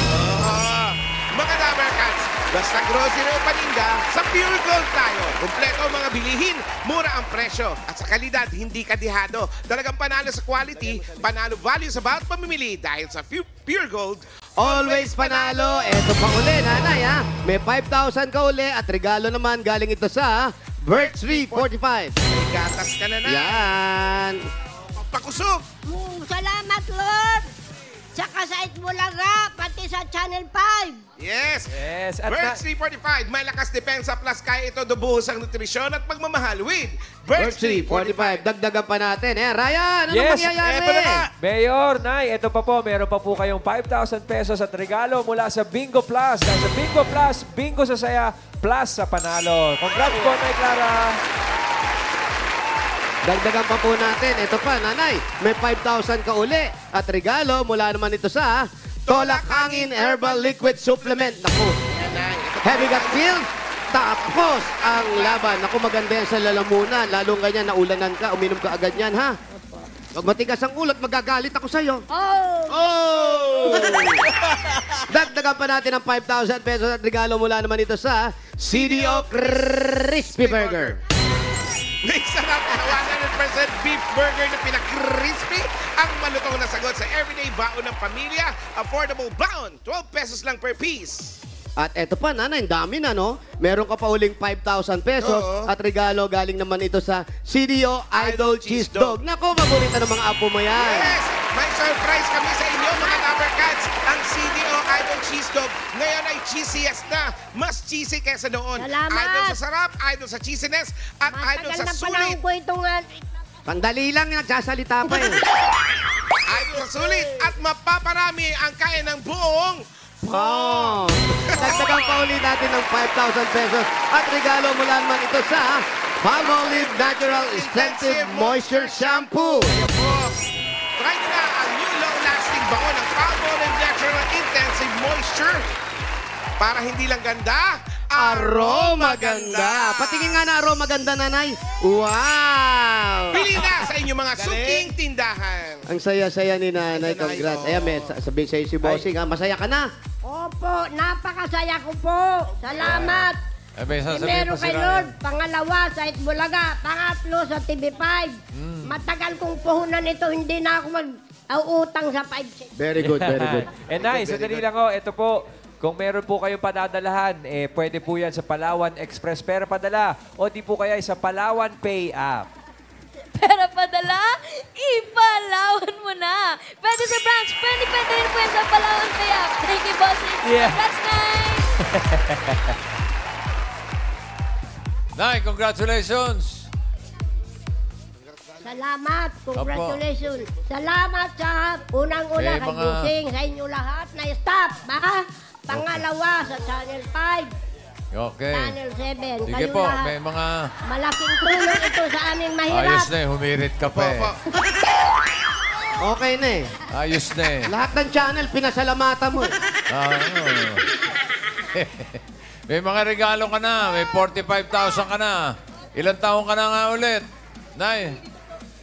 A: Mga Dabber Cats, basta grocery o paninda, sa Pure Gold tayo. Kompleto ang mga bilihin, mura ang presyo. At sa kalidad, hindi kadihado. Talagang panalo sa quality, panalo value sa bawat pamimili. Dahil sa Pure Gold,
B: Always panalo. Eto pa uli, nanay ha. May 5,000 ka uli at regalo naman galing ito sa Birch 345.
A: May gatas ka na.
B: Yan.
A: Pakusog.
J: Salamat, Lord. Tsaka sa Itbulaga, pati sa Channel 5.
A: Yes.
D: At
A: Birch 345, may lakas depensa plus kaya ito dubuhos ang nutrisyon at pagmamahal with
B: Birch 345. Dagdagan pa natin. Ryan, ano mangyayari?
D: Mayor, Nay, ito pa po. Meron pa po kayong 5,000 pesos at regalo mula sa Bingo Plus. Dahil sa Bingo Plus, Bingo sa saya, plus sa panalo. Congrats po, Nay Clara.
B: Dagdagan pa po natin. Ito pa, nanay. May 5,000 ka uli. At regalo mula naman ito sa Tolak Hangin Herbal Liquid Supplement. Naku, heavy gut feel. Tapos ang laban. Naku, maganda yan sa lalamunan. Lalong ganyan, naulanan ka, uminom ka agad yan, ha? Pag matigas ang ulat, magagalit ako sa'yo. Oh! Dagdagan pa natin ang 5,000 pesos at regalo mula naman ito sa CDO Crispy Burger.
A: May sarap na 100% beef burger na pinaka-crispy. Ang malutong na sagot sa everyday baon ng pamilya. Affordable baon. 12 pesos lang per piece.
B: At eto pa, nanay, dami na, no? Meron ka pa uling 5,000 pesos at regalo galing naman ito sa CDO Idol Cheese Dog. Naku, paborito ng mga apo mo yan.
A: Yes! May surprise kami sa inyo, mga Dabber Cats. Ang CDO Idol Cheese Dog ngayon ay cheesiest na. Mas cheesy kesa noon.
J: Salamat!
A: Idol sa sarap, idol sa cheesiness, at idol sa
J: Matagal na
A: sulit.
J: panahon ko itong...
B: Sandali lang, nagsasalita pa eh.
A: Idol sa sulit at mapaparami ang kaya ng buong
B: Oh! Dagdagan pa ulit natin ng 5,000 pesos at regalo mula naman ito sa Palmolive Natural Extensive Moisture Shampoo.
A: Try nyo na ang new long-lasting baon ng Palmolive Natural Intensive Moisture para hindi lang ganda,
B: aroma ganda. Patingin nga na aroma ganda, nanay. Wow!
A: Pili na sa inyong mga suking tindahan.
B: Ang saya-saya ni nanay. Congrats. Ayan, may sabihin sa'yo si Bossing. Masaya ka na?
J: Opo, napakasaya ko po. Salamat.
I: May sasabihin
J: Primero
I: pa si
J: kay
I: Ryan.
J: Lord, pangalawa sa Itbulaga, pangatlo sa TV5. Matagal kong puhunan ito, hindi na ako mag-utang sa 5-6.
B: Very good, very good.
D: And Nay, sandali lang ho. Ito po, Kung meron po kayong padadalahan, pwede po yan sa Palawan Express Pera Padala o di po kaya sa Palawan Pay app.
C: Pera padala, ipalawan mo na. Pwede sa branch, pwede rin po yan sa Palawan Pay app. Thank you, bossing.
D: Yeah.
C: That's nice.
I: Nay, congratulations!
L: Salamat, congratulations. Salamat sa unang-una
I: May
L: kay
I: mga-
L: Busing, sa inyo lahat na staff, ha? Pangalawa sa Channel 5,
I: Okay.
L: Channel 7.
I: Sige
L: Kayo
I: po,
L: lahat.
I: may mga...
L: Malaking tulong ito sa aming mahirap.
I: Ayos na eh, humirit ka pa eh.
B: Okay na eh.
I: Ayos na eh.
B: Lahat ng channel, pinasalamatan mo.
I: May mga regalo ka na. May 45,000 ka na. Ilang taon ka na nga ulit? Nay,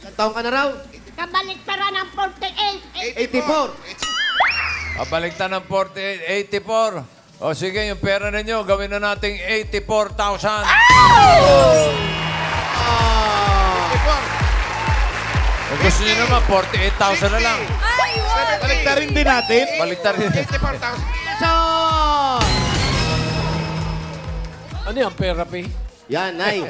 B: Ilang taong ka na raw?
L: Kabaliktaran ng 48.
B: 84.
I: kabaligtan ng 48, 84. O sige, yung pera ninyo, gawin na nating 84,000. Kung gusto nyo naman, 48,000 na lang.
F: Baliktarin din natin.
I: Baliktarin.
A: 84,000.
B: So,
K: Ano yan, therapy?
B: yan, Nay.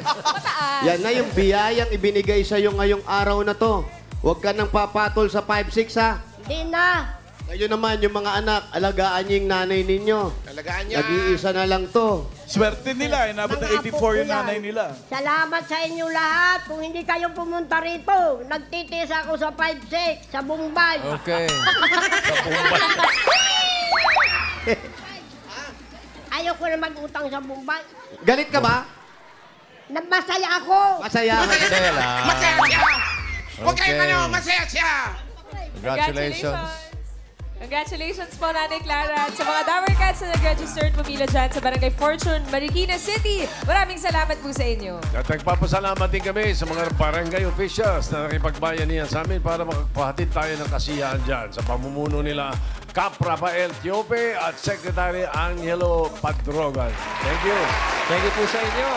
B: Yan na yung biyayang ibinigay sa'yo ngayong araw na to. Huwag ka nang papatol sa 5-6, ha?
L: Hindi na.
B: Ngayon naman, yung mga anak, alagaan niyo yung nanay ninyo.
A: Alagaan niya.
B: Nag-iisa na lang to.
F: Swerte nila. Inabot na
L: Mga
F: 84
L: apo ko
F: yung
L: yan.
F: nanay nila.
L: Salamat sa inyo lahat. Kung hindi kayo pumunta rito, nagtitis ako sa 5-6, sa Bombay.
I: Okay.
L: Ayoko na mag-utang sa Bombay.
B: Galit ka ba?
L: Masaya ako.
B: Masaya ka.
I: Masaya lang.
A: Masaya siya. Huwag kayong
I: Okay.
A: masaya siya.
I: Congratulations.
M: Congratulations po, Nanay Clara. At sa mga Damer Cats na nag-registered pumila dyan sa Barangay Fortune, Marikina City. Maraming salamat po sa inyo.
K: At nagpapasalamat din kami sa mga barangay officials na nakipagbayanihan sa amin para makapagpahatid tayo ng kasiyahan dyan sa pamumuno nila Cap Rafael Tiope at Secretary Angelo Padrogan. Thank you.
D: Thank you po sa inyo.